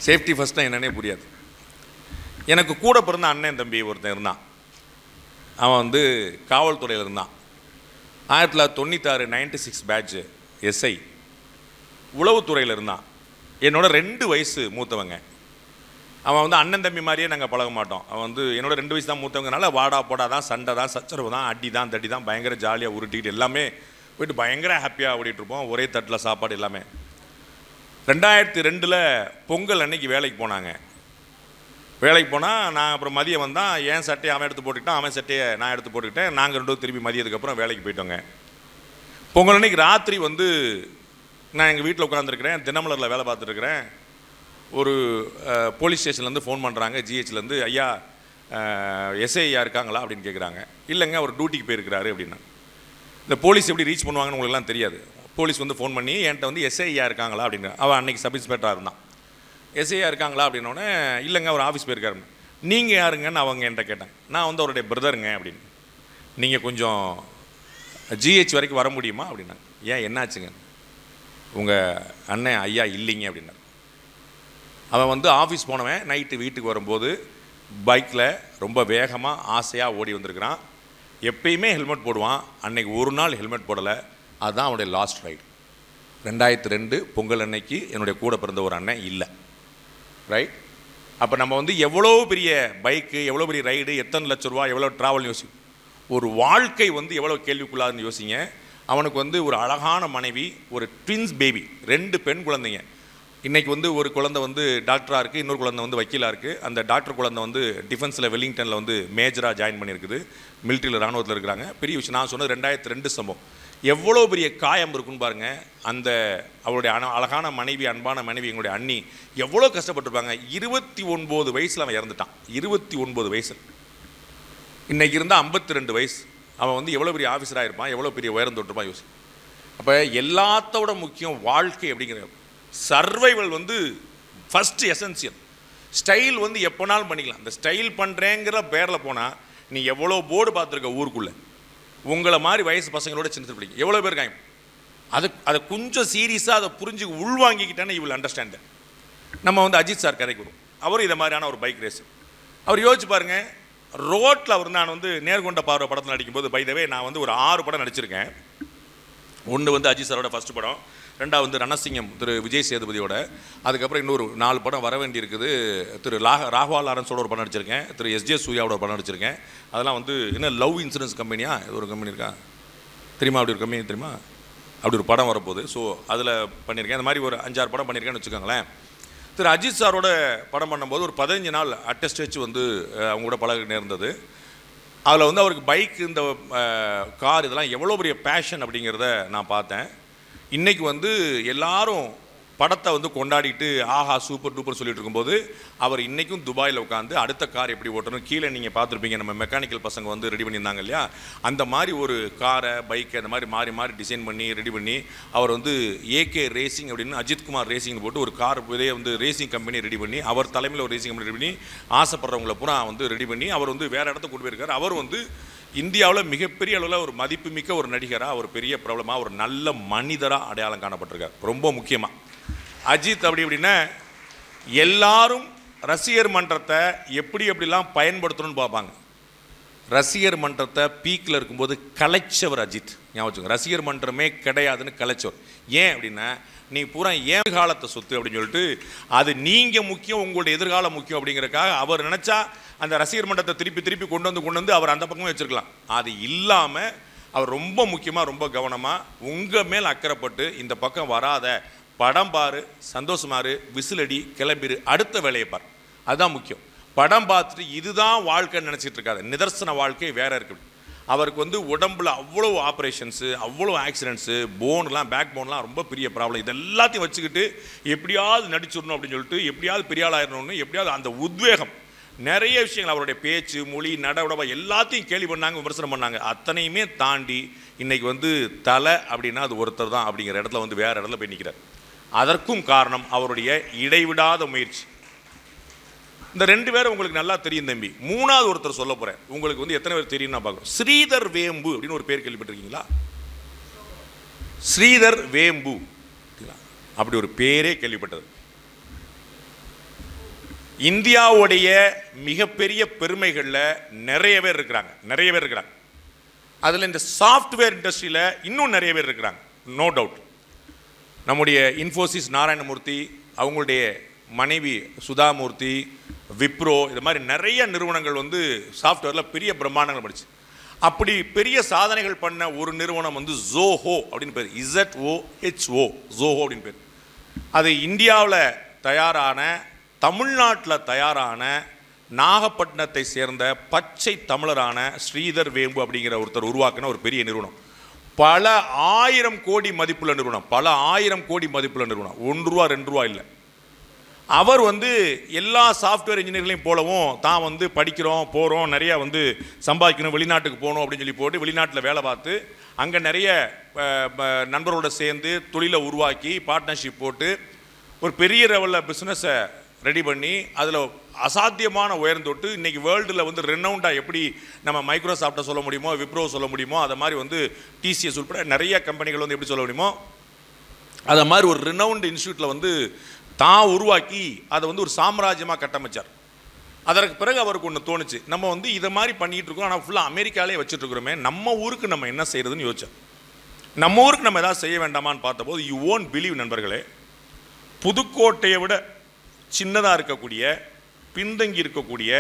சேஃப்டி ஃபர்ஸ்ட்னா என்னன்னே புரியாது. எனக்கு கூட பிறந்த அண்ணன் தம்பி ஒருத்தன் இருந்தான். அவன் வந்து காவல்துறையில் இருந்தான். 1996 96 பேட்ச் எஸ்ஐ. உளவுத்துறையில் இருந்தான். என்னோட 2 வயசு மூத்தவங்க. அவன் வந்து அண்ணன் தம்பி மாதிரியே நாங்கள் பழக மாட்டோம். அவன் வந்து என்னோட 2 வயசு தான் மூத்தவங்கனால வாடா போடா தான், சண்டை தான், சச்சரவு தான், அடி தான், தட்டி தான், பயங்கர ஜாலியாக உருட்டிக்கிட்டு எல்லாமே போயிட்டு பயங்கர ஹாப்பியாக ஓடிட்டு இருப்போம். ஒரே தட்டில் சாப்பாடு எல்லாமே. 2002 பொங்கல் அன்னைக்கு வேலைக்கு போனாங்க. வேலைக்கு போனால் நான் அப்புறம் மதியம் வந்தான். என் சட்டையை அவன் எடுத்து போட்டுக்கிட்டான், அவன் சட்டையை நான் எடுத்து போட்டுக்கிட்டேன். நாங்கள் 2 திருப்பி மதியத்துக்கப்புறம் வேலைக்கு போயிட்டோங்க. பொங்கல் அன்னைக்கு ராத்திரி வந்து நான் எங்கள் வீட்டில் உட்காந்துருக்கிறேன், தினமலரில் வேலை பார்த்துருக்குறேன். ஒரு போலீஸ் ஸ்டேஷன்லேருந்து ஃபோன் பண்ணுறாங்க, ஜிஹெச்லேருந்து. ஐயா எஸ்ஐ ஐயா இருக்காங்களா அப்படின்னு கேட்குறாங்க. இல்லைங்க, அவர் டியூட்டிக்கு போயிருக்கிறாரு அப்படின்னா. இந்த போலீஸ் எப்படி ரீச் பண்ணுவாங்கன்னு உங்களுக்குலாம் தெரியாது. போலீஸ் வந்து ஃபோன் பண்ணி என்கிட்ட வந்து எஸ்ஐ ஐயா இருக்காங்களா அப்படின்னு. அவன் அன்றைக்கி சப் இன்ஸ்பெக்டராக இருந்தான். எஸ்ஐ ஐயா இருக்காங்களா அப்படின்னோடனே, இல்லைங்க அவர் ஆஃபீஸ் போயிருக்காரு. நீங்கள் யாருங்கன்னு அவங்க என்கிட்ட கேட்டாங்க. நான் வந்து அவருடைய பிரதருங்க அப்படின்னு. நீங்கள் கொஞ்சம் ஜிஹெச் வரைக்கும் வர முடியுமா அப்படின்னாங்க. ஏன் என்னாச்சுங்க? உங்கள் அண்ணன் ஐயா இல்லைங்க அப்படின்னாரு. அவன் வந்து ஆஃபீஸ் போனவன் நைட்டு வீட்டுக்கு வரும்போது பைக்கில் ரொம்ப வேகமாக ஆசையாக ஓடி வந்திருக்கிறான். எப்பயுமே ஹெல்மெட் போடுவான், அன்னைக்கு ஒரு நாள் ஹெல்மெட் போடலை. அதுதான் அவனுடைய லாஸ்ட் ரைடு. 2002 பொங்கல் அன்னைக்கு என்னுடைய கூட பிறந்த ஒரு அண்ணன் இல்லை. ரைட்? அப்போ நம்ம வந்து எவ்வளோ பெரிய பைக்கு, எவ்வளோ பெரிய ரைடு, எத்தனை லட்ச ரூபா, எவ்வளோ ட்ராவல்னு யோசிக்கும். ஒரு வாழ்க்கை வந்து எவ்வளோ கேள்விக்குள்ளாதுன்னு யோசிங்க. அவனுக்கு வந்து ஒரு அழகான மனைவி, ஒரு ட்வின்ஸ் பேபி, 2 பெண் குழந்தைங்க. இன்றைக்கி வந்து ஒரு குழந்தை வந்து டாக்டராக இருக்குது, இன்னொரு குழந்தை வந்து வக்கீலாக இருக்குது. அந்த டாக்டர் குழந்தை வந்து டிஃபென்ஸில் வெல்லிங்டனில் வந்து மேஜராக ஜாயின் பண்ணியிருக்குது, மிலிட்ரியில் ராணுவத்தில் இருக்கிறாங்க. பெரிய விஷயம். நான் சொன்னது 2002 சம்பவம். எவ்வளோ பெரிய காயம் இருக்குன்னு பாருங்கள். அந்த அவருடைய அழகான மனைவி, அன்பான மனைவி, எங்களுடைய அண்ணி எவ்வளோ கஷ்டப்பட்டுருப்பாங்க. 29 வயசில் அவன் இறந்துட்டான். 29 வயசு. இன்றைக்கி இருந்தால் 52 வயசு. அவன் வந்து எவ்வளோ பெரிய ஆஃபீஸராக இருப்பான், எவ்வளோ பெரிய உயரம் தொட்டிருப்பான் யோசி. அப்போ எல்லாத்தோட முக்கியம் வாழ்க்கை அப்படிங்கிற சர்வைவல் வந்து ஃபஸ்ட்டு எசென்சியல். ஸ்டைல் வந்து எப்போனாலும் பண்ணிக்கலாம். அந்த ஸ்டைல் பண்ணுறேங்கிற பேரில் போனால் நீ எவ்வளோ போர்டு பார்த்துருக்க ஊருக்குள்ளே. உங்களை மாதிரி வயசு பசங்களோட சின்ன பிடிக்கும் எவ்வளோ பேர் இருக்காங்க. அதை கொஞ்சம் சீரியஸாக அதை புரிஞ்சு உள்வாங்கிக்கிட்டேன்னு இவள் அண்டர்ஸ்டாண்ட். நம்ம வந்து அஜித் சார் கதைக்கு வரும். அவரும் இதை மாதிரியான ஒரு பைக் ரேஸு. அவர் யோசிச்சு பாருங்கள், ரோட்டில் அவர் நான் வந்து நேர்கொண்ட பார்வை படத்தில் நடிக்கும்போது, பை த வே நான் வந்து ஒரு 6 படம் நடிச்சிருக்கேன். ஒன்று வந்து அஜித் சாரோட ஃபஸ்ட்டு படம், 2வது வந்து ரணசிங்கம் திரு விஜய் சேதுபதியோட, அதுக்கப்புறம் இன்னொரு 4 படம் வர வேண்டி இருக்குது. திரு ராகவா லாரன்ஸோட ஒரு படம் நடிச்சிருக்கேன், திரு எஸ்ஜே சூர்யாவோட ஒரு படம் நடிச்சிருக்கேன். அதெல்லாம் வந்து என்ன லவ் இன்சூரன்ஸ் கம்பெனியா இது ஒரு கம்பெனி இருக்கா தெரியுமா? அப்படி ஒரு கம்பெனி தெரியுமா? அப்படி ஒரு படம் வரப்போகுது. ஸோ அதில் பண்ணியிருக்கேன். அந்த மாதிரி ஒரு 5-6 படம் பண்ணியிருக்கேன்னு வச்சுக்கோங்களேன். திரு அஜித் சாரோட படம் பண்ணும்போது ஒரு 15 நாள் அட்டஸ்ட் வச்சு வந்து அவங்க கூட பழக நேர்ந்தது. அதில் வந்து அவருக்கு பைக், இந்த கார், இதெல்லாம் எவ்வளோ பெரிய பேஷன் அப்படிங்கிறத நான் பார்த்தேன். இன்றைக்கி வந்து எல்லாரும் படத்தை வந்து கொண்டாடிட்டு ஆஹா சூப்பர் டூப்பர் சொல்லிட்டு இருக்கும்போது, அவர் இன்றைக்கும் துபாயில் உட்காந்து அடுத்த கார் எப்படி ஓட்டணும், கீழே நீங்கள் பார்த்துருப்பீங்க நம்ம மெக்கானிக்கல் பசங்க வந்து ரெடி பண்ணியிருந்தாங்க இல்லையா, அந்த மாதிரி ஒரு காரை, பைக்கை அந்த மாதிரி மாறி மாறி டிசைன் பண்ணி ரெடி பண்ணி அவர் வந்து ஏகே ரேசிங் அப்படின்னு அஜித்குமார் ரேசிங்னு போட்டு ஒரு கார் இதே வந்து ரேசிங் கம்பெனி ரெடி பண்ணி, அவர் தலைமையில் ஒரு ரேசிங் கம்பெனி ரெடி பண்ணி ஆசைப்படுறவங்களை பூரா வந்து ரெடி பண்ணி அவர் வந்து வேறு இடத்துக்கு கொண்டு போயிருக்கார். அவர் வந்து இந்தியாவில் மிகப்பெரிய அளவில் ஒரு மதிப்புமிக்க ஒரு நடிகராக, ஒரு பெரிய பிரபலமாக, ஒரு நல்ல மனிதராக அடையாளம் காணப்பட்டிருக்கார். ரொம்ப முக்கியமாக அஜித் அப்படி அப்படின்னா எல்லாரும் ரசிகர் மன்றத்தை எப்படிலாம் பயன்படுத்தணும்னு பார்ப்பாங்க. ரசிகர் மன்றத்தை பீக்கில் இருக்கும்போது கலைச்சவர் அஜித். ஞாபகம், ரசிகர் மன்றமே கிடையாதுன்னு கலைச்சவர். ஏன் அப்படின்னா, நீ பூரா ஏன் காலத்தை சொத்து அப்படின்னு சொல்லிட்டு அது நீங்கள் முக்கியம், உங்களுடைய எதிர்காலம் முக்கியம் அப்படிங்கிறக்காக அவர் நினச்சா அந்த ரசிகர் மன்றத்தை திருப்பி கொண்டு வந்து அவர் அந்த பக்கமே வச்சுருக்கலாம். அது இல்லாமல் அவர் ரொம்ப முக்கியமாக, ரொம்ப கவனமாக உங்கள் மேல் அக்கறைப்பட்டு இந்த பக்கம் வராத, படம் பாரு, சந்தோஷமாரு, விசிலடி, கிளம்பிடு, அடுத்த வேலையை பார். அதுதான் முக்கியம். படம் பார்த்துட்டு இதுதான் வாழ்க்கைன்னு நினச்சிட்டு இருக்காது. நிதர்சன வாழ்க்கை வேற இருக்குது. அவருக்கு வந்து உடம்புல அவ்வளோ ஆப்ரேஷன்ஸு, அவ்வளோ ஆக்சிடென்ட்ஸு, போன்லாம், பேக் போன்லாம் ரொம்ப பெரிய ப்ராப்ளம். இது எல்லாத்தையும் வச்சுக்கிட்டு எப்படியாவது நடிச்சிடணும் அப்படின்னு சொல்லிட்டு, எப்படியாவது பெரிய ஆளாயிடணும்னு, எப்படியாவது அந்த உத்வேகம், நிறைய விஷயங்கள், அவருடைய பேச்சு, மொழி, நடவடவை எல்லாத்தையும் கேள்வி பண்ணாங்க, விமர்சனம் பண்ணாங்க. அத்தனையுமே தாண்டி இன்னைக்கு வந்து தலை அப்படின்னா அது ஒருத்தர் தான் அப்படிங்கிற இடத்துல வந்து வேற இடத்துல போய் நிற்கிறார். அதற்கும் காரணம் அவருடைய இடைவிடாத முயற்சி. இந்த 2 பேரும் உங்களுக்கு நல்லா தெரியும் தம்பி. 3வது ஒருத்தர் சொல்ல போகிறேன். உங்களுக்கு வந்து எத்தனை பேர் தெரியும் நான் பார்க்குறோம். ஸ்ரீதர் வேம்பு அப்படின்னு ஒரு பேர் கேள்விப்பட்டிருக்கீங்களா? ஸ்ரீதர் வேம்பு அப்படி ஒரு பேரே கேள்விப்பட்டது. இந்தியாவுடைய மிகப்பெரிய பெருமைகளில் நிறைய பேர் இருக்கிறாங்க. அதில் இந்த சாஃப்ட்வேர் இண்டஸ்ட்ரியில் இன்னும் நிறைய பேர் இருக்கிறாங்க, நோ டவுட். நம்முடைய இன்ஃபோசிஸ் நாராயணமூர்த்தி, அவங்களுடைய மனைவி சுதாமூர்த்தி, விப்ரோ, இது மாதிரி நிறைய நிறுவனங்கள் வந்து சாஃப்ட்வேரில் பெரிய பிரம்மாண்டங்கள் படிச்சு. அப்படி பெரிய சாதனைகள் பண்ண ஒரு நிறுவனம் வந்து ஜோஹோ அப்படின்னு பேர், ZOHO, ஜோஹோ அப்படின்னு பேர். அது இந்தியாவில் தயாரான, தமிழ்நாட்டில் தயாரான, நாகப்பட்டினத்தை சேர்ந்த பச்சை தமிழரான ஸ்ரீதர் வேம்பு அப்படிங்கிற ஒருத்தர் உருவாக்கின ஒரு பெரிய நிறுவனம். பல 1000 கோடி மதிப்புள்ள நிறுவனம், 1 ரூபா 2 ரூபா இல்லை. அவர் வந்து எல்லா சாஃப்ட்வேர் இன்ஜினியர்களையும் போலவும் தான் வந்து படிக்கிறோம், போகிறோம், நிறையா வந்து சம்பாதிக்கணும், வெளிநாட்டுக்கு போகணும் அப்படின்னு சொல்லி போட்டு வெளிநாட்டில் வேலை பார்த்து அங்கே நிறைய நண்பர்களோட சேர்ந்து தொழிலை உருவாக்கி பார்ட்னர்ஷிப் போட்டு ஒரு பெரிய லெவலில் பிஸ்னஸை ரெடி பண்ணி அதில் அசாத்தியமான உயர்ந்து தொட்டு இன்றைக்கி வேர்ல்டில் வந்து ரெனவுண்டாக எப்படி நம்ம மைக்ரோசாஃப்ட்டை சொல்ல முடியுமோ, விப்ரோ சொல்ல முடியுமோ, அதை மாதிரி வந்து டிசிஎஸ் உட்பட நிறைய கம்பெனிகள் வந்து எப்படி சொல்ல முடியுமோ அதை மாதிரி ஒரு ரெனவுண்ட் இன்ஸ்டியூட்டில் வந்து தான் உருவாக்கி அதை வந்து ஒரு சாம்ராஜ்யமாக கட்டமைச்சார். அதற்கு பிறகு அவருக்கு ஒன்று தோணுச்சு, நம்ம வந்து இதை மாதிரி பண்ணிகிட்டு இருக்கோம், ஆனால் ஃபுல்லாக அமெரிக்காலே வச்சுட்ருக்குறோமே, நம்ம ஊருக்கு நம்ம என்ன செய்கிறதுன்னு யோசிச்சோம். நம்ம ஊருக்கு நம்ம எதாவது செய்ய வேண்டாமான்னு பார்த்தபோது, யூ ஓன்ட் பிலீவ் நண்பர்களே, புதுக்கோட்டையை விட சின்னதாக இருக்கக்கூடிய பின்தங்கி இருக்கக்கூடிய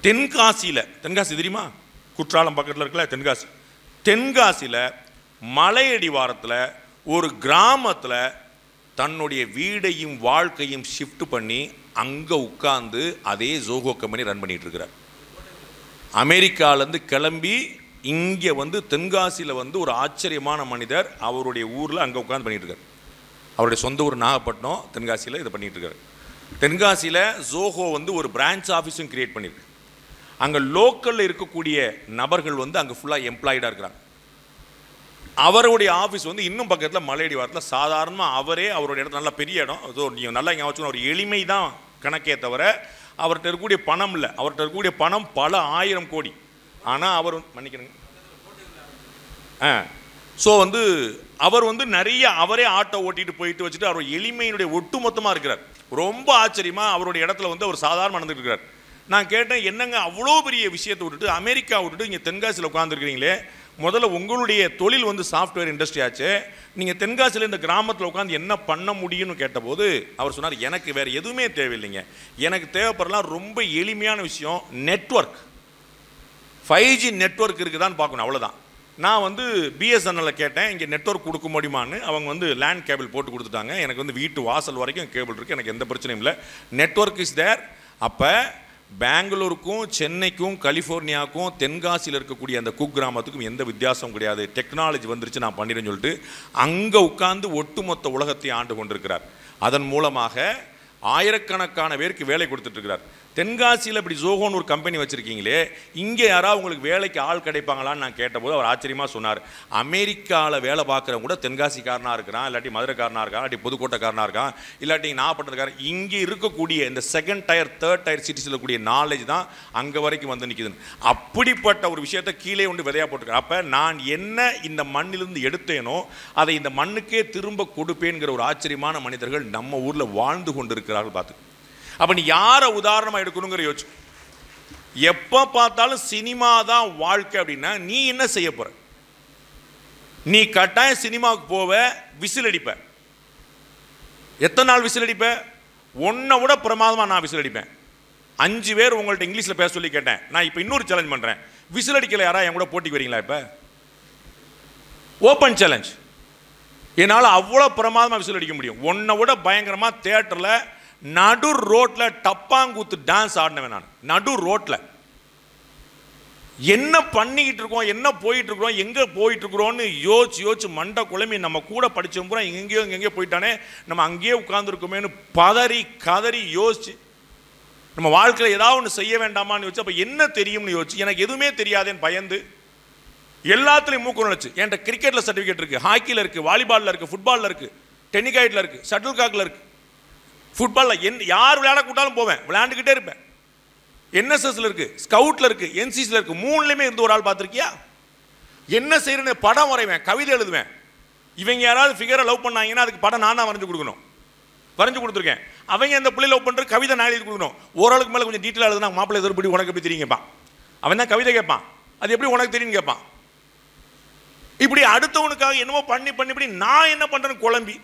தென்காசியில், தென்காசி தெரியுமா, குற்றாலம் பக்கத்தில் இருக்கல தென்காசி, தென்காசியில் மலையடிவாரத்தில் ஒரு கிராமத்தில் தன்னுடைய வீடையும் வாழ்க்கையும் ஷிஃப்ட் பண்ணி அங்கே உட்கார்ந்து அதே ஜோகோ கம்பெனி ரன் பண்ணிட்டு இருக்கிறார். அமெரிக்காவிலேருந்து கிளம்பி இங்கே வந்து தென்காசியில் வந்து ஒரு ஆச்சரியமான மனிதர் அவருடைய ஊரில் அங்கே உட்காந்து பண்ணிட்டு இருக்கார். அவருடைய சொந்த ஊர் நாகப்பட்டினம், தென்காசியில் இதை பண்ணிட்டு இருக்காரு. தென்காசியில் ஜோகோ வந்து ஒரு பிரான்ச் ஆஃபீஸும் கிரியேட் பண்ணியிருக்கு. அங்கே லோக்கலில் இருக்கக்கூடிய நபர்கள் வந்து அங்கே ஃபுல்லாக எம்ப்ளாய்டாக இருக்கிறாங்க. அவருடைய ஆஃபீஸ் வந்து இன்னும் பக்கத்தில் மலையடி வாரத்தில் சாதாரணமாக அவரே அவருடைய இடத்துல நல்லா பெரிய இடம், ஸோ நீங்கள் நல்லா இங்கே வச்சுக்கணும், ஒரு எளிமை தான் கணக்கே தவிர அவர்கிட்ட இருக்கக்கூடிய பணம் இல்லை. அவர்கிட்ட இருக்கக்கூடிய பணம் பல 1000 கோடி. ஆனால் அவர் மன்னிக்கிறேங்க ஸோ வந்து அவர் வந்து நிறைய அவரே ஆட்டோ ஓட்டிட்டு போயிட்டு வச்சுட்டு அவர் எளிமையினுடைய ஒட்டுமொத்தமாக இருக்கிறார். ரொம்ப ஆச்சரியமாக அவருடைய இடத்துல வந்து அவர் சாதாரண நடந்துட்டு இருக்கிறார். நான் கேட்டேன், என்னங்க அவ்வளோ பெரிய விஷயத்தை விட்டுட்டு அமெரிக்கா விட்டுட்டு இங்கே தென்காசியில் உட்காந்துருக்கிறீங்களே, முதல்ல உங்களுடைய தொழில் வந்து சாஃப்ட்வேர் இண்டஸ்ட்ரி ஆச்சு, நீங்கள் தென்காசியில் இந்த கிராமத்தில் உட்காந்து என்ன பண்ண முடியும்னு கேட்டபோது அவர் சொன்னார், எனக்கு வேறு எதுவுமே தேவையில்லைங்க, எனக்கு தேவைப்படலாம் ரொம்ப எளிமையான விஷயம், நெட்வொர்க், 5G நெட்வொர்க் இருக்குதான்னு பார்க்கணும், அவ்வளோதான். நான் வந்து பிஎஸ்என்எல்ல கேட்டேன், இங்கே நெட்வொர்க் கொடுக்க முடியுமான்னு. அவங்க வந்து லேண்ட் கேபிள் போட்டு கொடுத்துட்டாங்க. எனக்கு வந்து வீட்டு வாசல் வரைக்கும் கேபிள் இருக்குது, எனக்கு எந்த பிரச்சனையும் இல்லை, நெட்வொர்க் இஸ் தேர். அப்போ பெங்களூருக்கும் சென்னைக்கும் கலிஃபோர்னியாவுக்கும் தென்காசியில் இருக்கக்கூடிய அந்த குக்கிராமத்துக்கும் எந்த வித்தியாசம் கிடையாது, டெக்னாலஜி வந்துருச்சு நான் பண்ணிடுன்னு சொல்லிட்டு அங்கே உட்கார்ந்து ஒட்டுமொத்த உலகத்தை ஆண்டு கொண்டிருக்கிறார். அதன் மூலமாக ஆயிரக்கணக்கான பேருக்கு வேலை கொடுத்துட்ருக்கிறார். தென்காசியில் இப்படி ஜோகோன்னு ஒரு கம்பெனி வச்சுருக்கீங்களே, இங்கே யாராவது உங்களுக்கு வேலைக்கு ஆள் கிடைப்பாங்களான்னு நான் கேட்டபோது அவர் ஆச்சரியமாக சொன்னார், அமெரிக்காவில் வேலை பார்க்குறவங்க கூட தென்காசிக்காரனாக இருக்கிறான், இல்லாட்டி மதுரைக்காரனாக இருக்கான், இல்லாட்டி புதுக்கோட்டைக்காரனாக இருக்கான், இல்லாட்டி நாகப்பட்டினக்காரன், இங்கே இருக்கக்கூடிய இந்த 2nd tier 3rd tier சிட்டிஸில் இருக்கக்கூடிய நாலேஜ் தான் அங்கே வரைக்கும் வந்து நிற்கிதுன்னு. அப்படிப்பட்ட ஒரு விஷயத்தை கீழே கொண்டு விதையாக போட்டுருக்கேன். அப்போ நான் என்ன இந்த மண்ணிலிருந்து எடுத்தேனோ அதை இந்த மண்ணுக்கே திரும்ப கொடுப்பேங்கிற ஒரு ஆச்சரியமான மனிதர்கள் நம்ம ஊரில் வாழ்ந்து கொண்டு இருக்கிறார்கள். பார்த்து அப்போ நீ யாரை உதாரணமாக எடுக்கணுங்கிற யோசிச்சு, எப்போ பார்த்தாலும் சினிமா தான் வாழ்க்கை அப்படின்னா நீ என்ன செய்ய போற? நீ கட்டாயம் சினிமாவுக்கு போவ, விசில் அடிப்ப. எத்தனை நாள் விசில் அடிப்ப? ஒன்றை விட பிரமாதமாக நான் விசில் அடிப்பேன். 5 பேர் உங்கள்கிட்ட இங்கிலீஷில் பேச சொல்லி கேட்டேன். நான் இப்போ இன்னொரு சேலஞ்ச் பண்ணுறேன், விசில் அடிக்கல யாரா என் கூட போட்டிக்கு வரீங்களா? இப்போ ஓப்பன் சேலஞ்ச், என்னால் அவ்வளோ பிரமாதமாக விசில் அடிக்க முடியும். ஒன்றை விட பயங்கரமாக தியேட்டரில் நடு ரோட்டில் டப்பாங்கூத்து டான்ஸ் ஆடினவன் நான். நடு ரோட்டில் என்ன பண்ணிக்கிட்டு இருக்கோம், என்ன போயிட்டு இருக்கிறோம், எங்கே போயிட்டு இருக்கிறோன்னு யோசிச்சு மண்டை குழம்பி நம்ம கூட படித்தவங்க பூரா எங்கேயோ போயிட்டானே, நம்ம அங்கேயே உட்காந்துருக்கோமேனு பதறி கதறி யோசிச்சு நம்ம வாழ்க்கையில் ஏதாவது ஒன்று செய்ய வேண்டாமான்னு யோசிச்சு, அப்போ என்ன தெரியும்னு யோசிச்சு, எனக்கு எதுவுமே தெரியாதேன்னு பயந்து எல்லாத்துலேயும் மூக்கு நுழைச்சு. என்கிட்ட கிரிக்கெட்டில் சர்டிஃபிகேட் இருக்குது, ஹாக்கியில் இருக்குது, வாலிபாலில் இருக்குது, ஃபுட்பாலில் இருக்குது, டென்னிகாய்டில் இருக்குது, ஷட்டில் காக்கில் இருக்குது. ஃபுட்பாலில் யார் விளையாட கூட்டாலும் போவேன், விளையாண்டுக்கிட்டே இருப்பேன். என்எஸ்எஸ்ல இருக்குது, ஸ்கவுட்டில் இருக்குது, என்சிசியில் இருக்குது, 3லையுமே இருந்து ஒரு ஆள் பார்த்துருக்கியா? என்ன செய்யறேன்னு படம் வரைவேன், கவிதை எழுதுவேன். இவங்க யாராவது ஃபிகரை லவ் பண்ணாங்கன்னா அதுக்கு படம் நான் தான் வரைஞ்சு கொடுக்கணும், வரைஞ்சு கொடுத்துருக்கேன். அவங்க அந்த பிள்ளை லவ் பண்ணுற கவிதை நான் எழுதி கொடுக்கணும். ஓரளவுக்கு மேலே கொஞ்சம் டீட்டெயில் எழுதுனா மாப்பிள்ளை எதிர்ப்படி உனக்கு எப்படி தெரியும் கேட்பான். அவன் தான் கவிதை கேட்பான், அது எப்படி உனக்கு தெரியும்னு கேட்பான். இப்படி அடுத்தவனுக்காக என்னமோ பண்ணி நான் என்ன பண்ணுறேன்னு குழம்பி,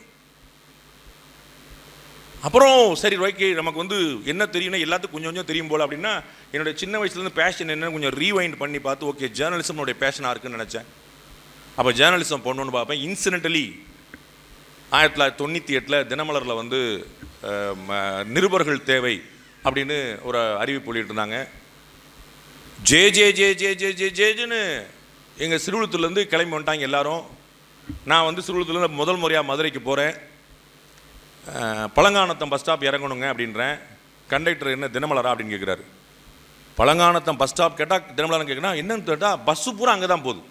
அப்புறம் சரி ஓகே நமக்கு வந்து என்ன தெரியும்னா எல்லாத்துக்கும் கொஞ்சம் தெரியும் போல் அப்படின்னா, என்னுடைய சின்ன வயசுலேருந்து பேஷன் என்னன்னு கொஞ்சம் ரீவைண்ட் பண்ணி பார்த்து, ஓகே ஜேர்னலிசம்னுடைய பேஷனாக இருக்குன்னு நினச்சேன். அப்போ ஜேர்னலிசம் பண்ணணுன்னு பார்ப்பேன். இன்சிடென்டலி 1998 தினமலரில் வந்து நிருபர்கள் தேவை அப்படின்னு ஒரு அறிவிப்பு வெளியிட்டு இருந்தாங்க. ஜேன்னு எங்கள் சிறுவிழுத்தூர்லேருந்து கிளம்பி வந்துட்டாங்க எல்லாரும். நான் வந்து சிறுவிழுத்தூர்லேருந்து முதல் முறையாக மதுரைக்கு போகிறேன். பழங்கானத்தம் பஸ் ஸ்டாப் இறங்கணுங்க அப்படின்றேன். கண்டக்டர் என்ன தினமலரா அப்படின்னு கேட்குறாரு. பழங்கானத்தம் பஸ் ஸ்டாப் கேட்டால் தினமலர்னு கேட்குறா. என்னன்னு கேட்டால் பஸ்ஸு பூரா அங்கே தான் போகுது,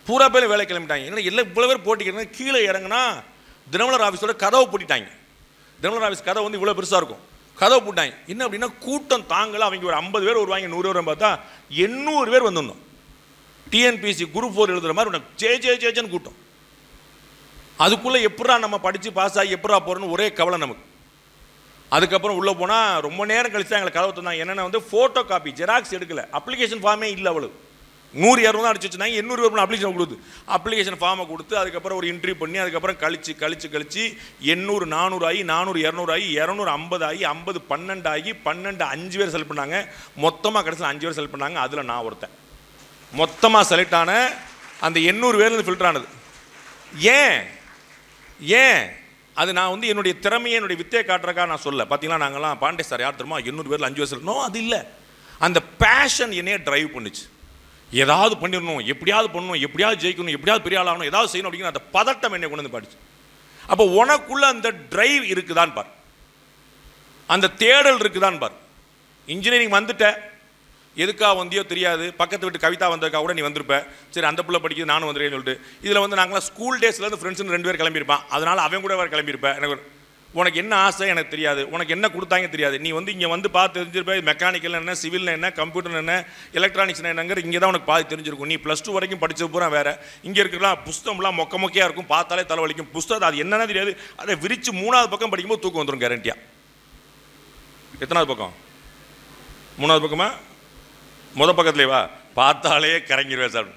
பூரா பேர் வேலை கிளம்பிட்டாங்க. ஏன்னா எல்லாம் இவ்வளோ பேர் போட்டிக்கிறாங்க. கீழே இறங்குனா தினமலர் ஆஃபீஸோட கதவை பூட்டிட்டாங்க. தினமலர் ஆஃபீஸ் கதவை வந்து இவ்வளோ பெருசாக இருக்கும், கதவை போட்டாங்க. என்ன அப்படின்னா கூட்டம் தாங்கல. அவங்க ஒரு 50 பேர் வருவாங்க, 100 பேர் பார்த்தா 800 பேர் வந்துடணும். டிஎன்பிஎஸ்சி குரூப் 4 எழுதுகிற மாதிரி உனக்கு சேன்னு கூட்டம். அதுக்குள்ளே எப்படா நம்ம படித்து பாஸ் ஆகி எப்படா போகிறோன்னு ஒரே கவலை நமக்கு. அதுக்கப்புறம் உள்ளே போனால் ரொம்ப நேரம் கழிச்சு தான் எங்களை கதவை தந்தாங்க. என்னென்ன வந்து ஃபோட்டோ காப்பி ஜெராக்ஸ் எடுக்கல, அப்ளிகேஷன் ஃபார்மே இல்லை. அவ்வளோ 100-200 தான் அடிச்சு வச்சுருந்தாங்க. 800 பேர் அப்ளிகேஷன் கொடுத்து அப்ளிகேஷன் ஃபார்மை கொடுத்து அதுக்கப்புறம் ஒரு இன்டர்வியூ பண்ணி அதுக்கப்புறம் கழிச்சு 800 400 ஆகி 400 200 ஆகி 200 50 ஆகி 50 12 ஆகி 12 5 பேர் செலக்ட் பண்ணாங்க. மொத்தமாக கடைசியில் 5 பேர் செலக்ட் பண்ணாங்க. அதில் நான் ஒருத்தன். மொத்தமாக செலக்ட் ஆன அந்த 800 பேர்லேருந்து ஃபில்டர் ஆனது. ஏன் அது நான் வந்து என்னுடைய திறமையை என்னுடைய வித்தையை காட்டுறக்கா நான் சொல்ல. பார்த்தீங்களா, நாங்கள்லாம் பாண்டே சார் யார் தெரியுமா 800 பேரில் 5 பேர். நோ, அது இல்லை. அந்த பேஷன் என்னையே ட்ரைவ் பண்ணிச்சு. ஏதாவது பண்ணிடணும், எப்படியாவது பண்ணணும், எப்படியாவது ஜெயிக்கணும், எப்படியாவது பெரிய ஆளாகணும், ஏதாவது செய்யணும் அப்படிங்கிற அந்த பதட்டம் என்னை கொண்டு வந்து பாடிச்சு. அப்போ உனக்குள்ள அந்த ட்ரைவ் இருக்குதான் பார், அந்த தேடல் இருக்குதான் பார். இன்ஜினியரிங் வந்துட்ட, எதுக்காக வந்தியோ தெரியாது, பக்கத்து வீட்டு கவிதா வந்ததுக்காக கூட நீ வந்திருப்ப. சரி, அந்த பிள்ளை படிக்கிறது நானும் வந்துருக்கேன்னு சொல்லிட்டு இதில் வந்து நாங்களாம் ஸ்கூல் டேஸ்லேருந்து ஃப்ரெண்ட்ஸ்னு 2 பேர் கிளம்பியிருப்பான். அதனால் அவன் கூட வேறு கிளம்பியிருப்பேன். எனக்கு உனக்கு என்ன ஆசை எனக்கு தெரியாது, உனக்கு என்ன கொடுத்தாங்க தெரியாது. நீ வந்து இங்கே வந்து பார்த்து தெரிஞ்சிருப்ப. மெக்கானிக்கல் என்ன, சிவில் என்ன, கம்ப்யூட்டர் என்ன, எலக்ட்ரானிக்ஸ் என்னங்கிற இங்கே தான் உனக்கு பாதி தெரிஞ்சிருக்கும். நீ +2 வரைக்கும் படித்தது பூரா வேறு. இங்கே இருக்கலாம் புஸ்தகம்லாம் மொக்கையாக இருக்கும், பார்த்தாலே தலைவலிக்கும். புஸ்தகம் அது என்னென்ன தெரியாது. அதை விரித்து 3வது பக்கம் படிக்கும்போது தூக்கம் வந்துடும் கேரண்டியாக. எத்தனாவது பக்கம்? 3வது பக்கமா? பக்கத்துலேயே வா, பார்த்தாலே கரங்கிடுவேன் சார்.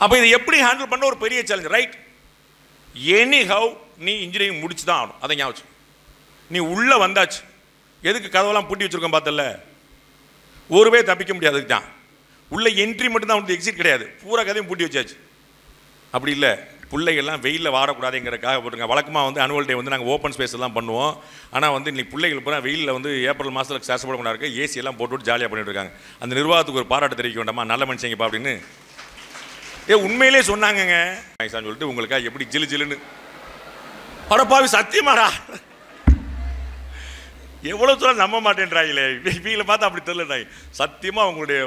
அப்போ இதை எப்படி ஹேண்டில் பண்ண ஒரு பெரிய சேலஞ்ச், ரைட்? எனி ஹவ் நீ இன்ஜினியரிங் முடிச்சு தான் ஆகணும். அதை ஞாபகம். நீ உள்ளே வந்தாச்சு. எதுக்கு கதவெல்லாம் பூட்டி வச்சுருக்கோம் பார்த்தல? ஒருவே தப்பிக்க முடியாது. அதுக்கு தான் உள்ள என்ட்ரி மட்டும்தான் வந்து எக்ஸிட் கிடையாது. பூரா கதையும் பூட்டி வச்சாச்சு. அப்படி இல்லை, பிள்ளைகள்லாம் வெயிலில் வாடக்கூடாதுங்கிறக்காக போட்டுருங்க. வழக்கமாக வந்து ஆனுவல் டே வந்து நாங்கள் ஓப்பன் ஸ்பேஸ் தான் பண்ணுவோம். ஆனால் வந்து இன்னைக்கு பிள்ளைகள் பூரா வெயிலில் வந்து ஏப்ரல் மாதத்தில் சேசப்படக்கூடாது இருக்கு. ஏசி எல்லாம் போட்டு ஜாலியாக பண்ணிட்டு இருக்காங்க. அந்த நிர்வாகத்துக்கு ஒரு பாராட்டு தெரிவிக்க வேண்டாமா? நல்ல மனுஷங்கப்பா அப்படின்னு உண்மையிலே சொன்னாங்கங்க சொல்லிட்டு உங்களுக்காக எப்படி ஜிலு ஜிலுன்னு. அடப்பாவி, சத்தியமாடா, எவ்வளோ தூரம் நம்ப மாட்டேன்றாங்களே. இவங்களை பார்த்தா அப்படி தெரியலட்டாங்க. சத்தியமாக அவங்களுடைய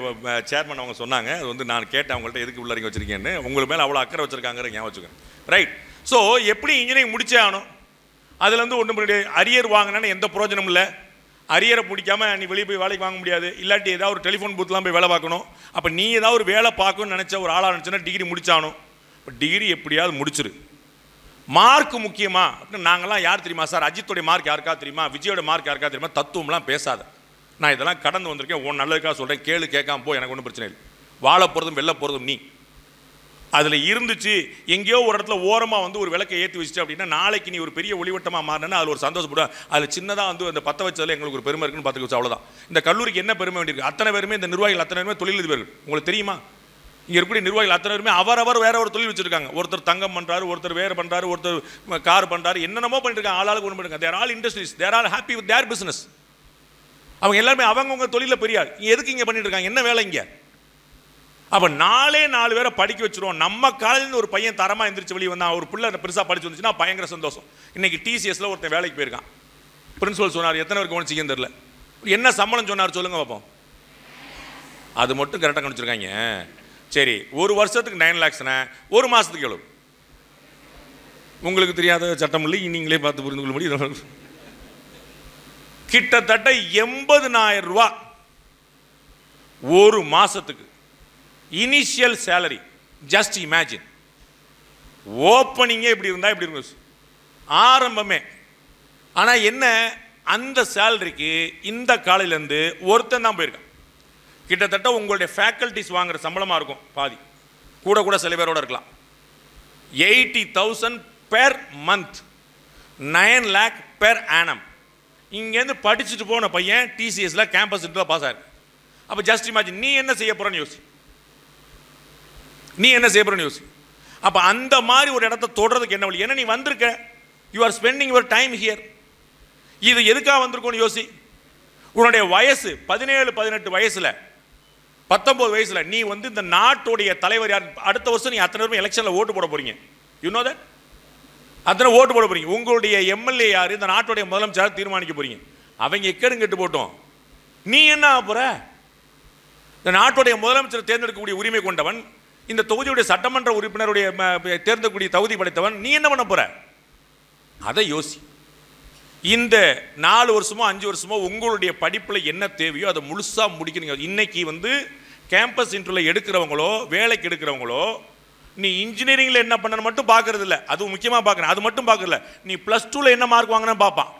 சேர்மன் அவங்க சொன்னாங்க. அது வந்து நான் கேட்டேன் அவங்கள்ட்ட, எதுக்கு உள்ளாரிங்க வச்சுருக்கேன்னு. உங்களுக்கு மேலே அவ்வளோ அக்கறை வச்சுருக்காங்கிற ஞாபகம் வச்சுக்கேன். ரைட். ஸோ எப்படி இன்ஜினியரிங் முடிச்சே ஆகணும். அதில் வந்து ஒன்றும் அரியர் வாங்கினேன்னு எந்த பிரயோஜனமும் இல்லை. அரியரை பிடிக்காம நீ வெளியே போய் வேலைக்கு வாங்க முடியாது. இல்லாட்டி ஏதாவது ஒரு டெலிஃபோன் பூத்லாம் போய் வேலை பார்க்கணும். அப்போ நீ ஏதாவது ஒரு வேலை பார்க்கணும்னு நினச்ச ஒரு ஆளாக நினச்சோன்னா டிகிரி முடிச்சாகணும். இப்போ டிகிரி எப்படியாவது முடிச்சிரு. மார்க் முக்கியமா அப்படின்னு நாங்கள்லாம் யார் தெரியுமா சார்? அஜித்தோடைய மார்க் யாருக்கா தெரியுமா, விஜயோட மார்க் யாருக்கா தெரியுமா? தத்துவம்லாம் பேசாத. நான் இதெல்லாம் கடந்து வந்திருக்கேன். உன் நல்லதுக்காக சொல்கிறேன், கேளு, கேட்காம போ, எனக்கு ஒன்றும் பிரச்சனை இல்லை. வாழ போகிறதும் வெளில போகிறதும் நீ. அதில் இருந்துச்சு எங்கேயோ ஒரு இடத்துல ஓரமாக வந்து ஒரு விளக்கை ஏற்றி வச்சுட்டு அப்படின்னா நாளைக்கு நீ ஒரு பெரிய ஒளிவட்டமாக மாறினா அதில் ஒரு சந்தோஷப்படுவேன். அதில் சின்னதாக வந்து அந்த பற்ற வச்சதில் எங்களுக்கு ஒரு பெருமை இருக்குன்னு பார்த்துக்க. அவ்வளோதான். இந்த கல்லூரிக்கு என்ன பெருமை வேண்டியிருக்கு? அத்தனை பேருமே, இந்த நிர்வாகிகள் அத்தனை பேருமே தொழிலதிபர்கள். உங்களுக்கு தெரியுமா? இங்கே இருக்கக்கூடிய நிர்வாகிகள் அத்தனை பேருமே அவரவர் வேற ஒரு தொழில் வச்சிருக்காங்க. ஒருத்தர் தங்கம் பண்ணுறாரு, ஒருத்தர் வேறு பண்ணுறாரு, ஒருத்தர் கார் பண்ணுறாரு, என்னென்னமோ பண்ணிட்டு இருக்காங்க. ஆளாளுக்கு ஒன்று பண்ணிருக்காங்க. They're all industries, they're all happy with their business. அவங்க எல்லாருமே அவங்கவுங்க தொழிலில் பெரியார். எதுக்கு இங்கே பண்ணிட்டு இருக்காங்க? என்ன வேலை இங்கே? அப்போ 4 பேரை படிக்க வச்சிருவோம். நம்ம காலேஜ்லேருந்து ஒரு பையன் தரமாக எந்திரிச்சு வெளியே வந்தான், ஒரு பிள்ளை பெருசாக படிச்சு வந்துச்சுன்னா பயங்கர சந்தோஷம். இன்னைக்கு டிசிஎஸ்ல ஒருத்தன் வேலைக்கு போயிருக்கான். பிரின்சிபல் சொன்னார், எத்தனை பேர் கவனிச்சிங்கன்னு தெரியல, என்ன சம்பளம் சொன்னார் சொல்லுங்க பார்ப்போம். அது மட்டும் கரெக்டாக கவனிச்சிருக்காங்க. சரி, ஒரு வருஷத்துக்கு 9 lakhsனா ஒரு மாதத்துக்கு எவ்வளவு? உங்களுக்கு தெரியாத சட்டம் இல்லை, நீங்களே பார்த்து புரிந்து கொள்ள முடியும். கிட்டத்தட்ட 80,000 ரூபா ஒரு மாசத்துக்கு இனிஷியல் சேலரி. Just imagine. ஓப்பனிங்கே இப்படி இருந்தா இப்படி இருக்கும் ஆரம்பமே. ஆனால் என்ன, அந்த சேலரிக்கு இந்த காலையிலேருந்து ஒருத்தன் தான் போயிருக்கான். கிட்டத்தட்ட உங்களுடைய ஃபேக்கல்டிஸ் வாங்குற சம்பளமாக இருக்கும் பாதி, கூட சில பேரோட இருக்கலாம். 80,000 per month, 9 lakh per annum. இங்கேருந்து படிச்சுட்டு போன பையன் டிசிஎஸ்ல கேம்பஸ் தான் பாஸ் ஆயிருக்கு. அப்போ ஜஸ்ட் இமேஜின், நீ என்ன செய்ய போறன்னு யோசி. அப்போ அந்த மாதிரி ஒரு இடத்த தொடர்றதுக்கு என்ன வழி? ஏன்னா நீ வந்திருக்க, you are spending your time here. இது எதுக்காக வந்திருக்கோன்னு யோசி. உன்னுடைய வயசு 17-18 வயசுல, 19 வயசுல நீ வந்து இந்த நாட்டுடைய தலைவர் யார்? அடுத்த வருஷம் நீ அத்தனை பேரும் எலெக்ஷன்ல ஓட்டு போட போறீங்க. You know that? அத்தனை ஓட்டு போட போறீங்க. உங்களுடைய எம்எல்ஏ யார், இந்த நாட்டுடைய முதலமைச்சர் தீர்மானிக்க போறீங்க. அவங்க எக்கடும் கெட்டு போட்டோம். நீ என்ன ஆக போற? இந்த நாட்டுடைய முதலமைச்சர் தேர்ந்தெடுக்கக்கூடிய உரிமை கொண்டவன், இந்த தொகுதியுடைய சட்டமன்ற உறுப்பினருடைய தேர்ந்தெடுக்கக்கூடிய தகுதி படைத்தவன். நீ என்ன பண்ண போற? அதை யோசி. இந்த 4 வருஷமோ 5 வருஷமோ உங்களுடைய படிப்பில் என்ன தேவையோ அதை முழுசாக முடிக்கணுங்க. இன்னைக்கு வந்து கேம்பஸ் இன்டர்வியூவில் எடுக்கிறவங்களோ வேலைக்கு எடுக்கிறவங்களோ நீ இன்ஜினியரிங்கில் என்ன பண்ணணும் மட்டும் பார்க்கறது இல்லை, அது முக்கியமாக பார்க்குறேன், அது மட்டும் பார்க்கல. நீ +2ல் என்ன மார்க் வாங்கினு பார்ப்பான்,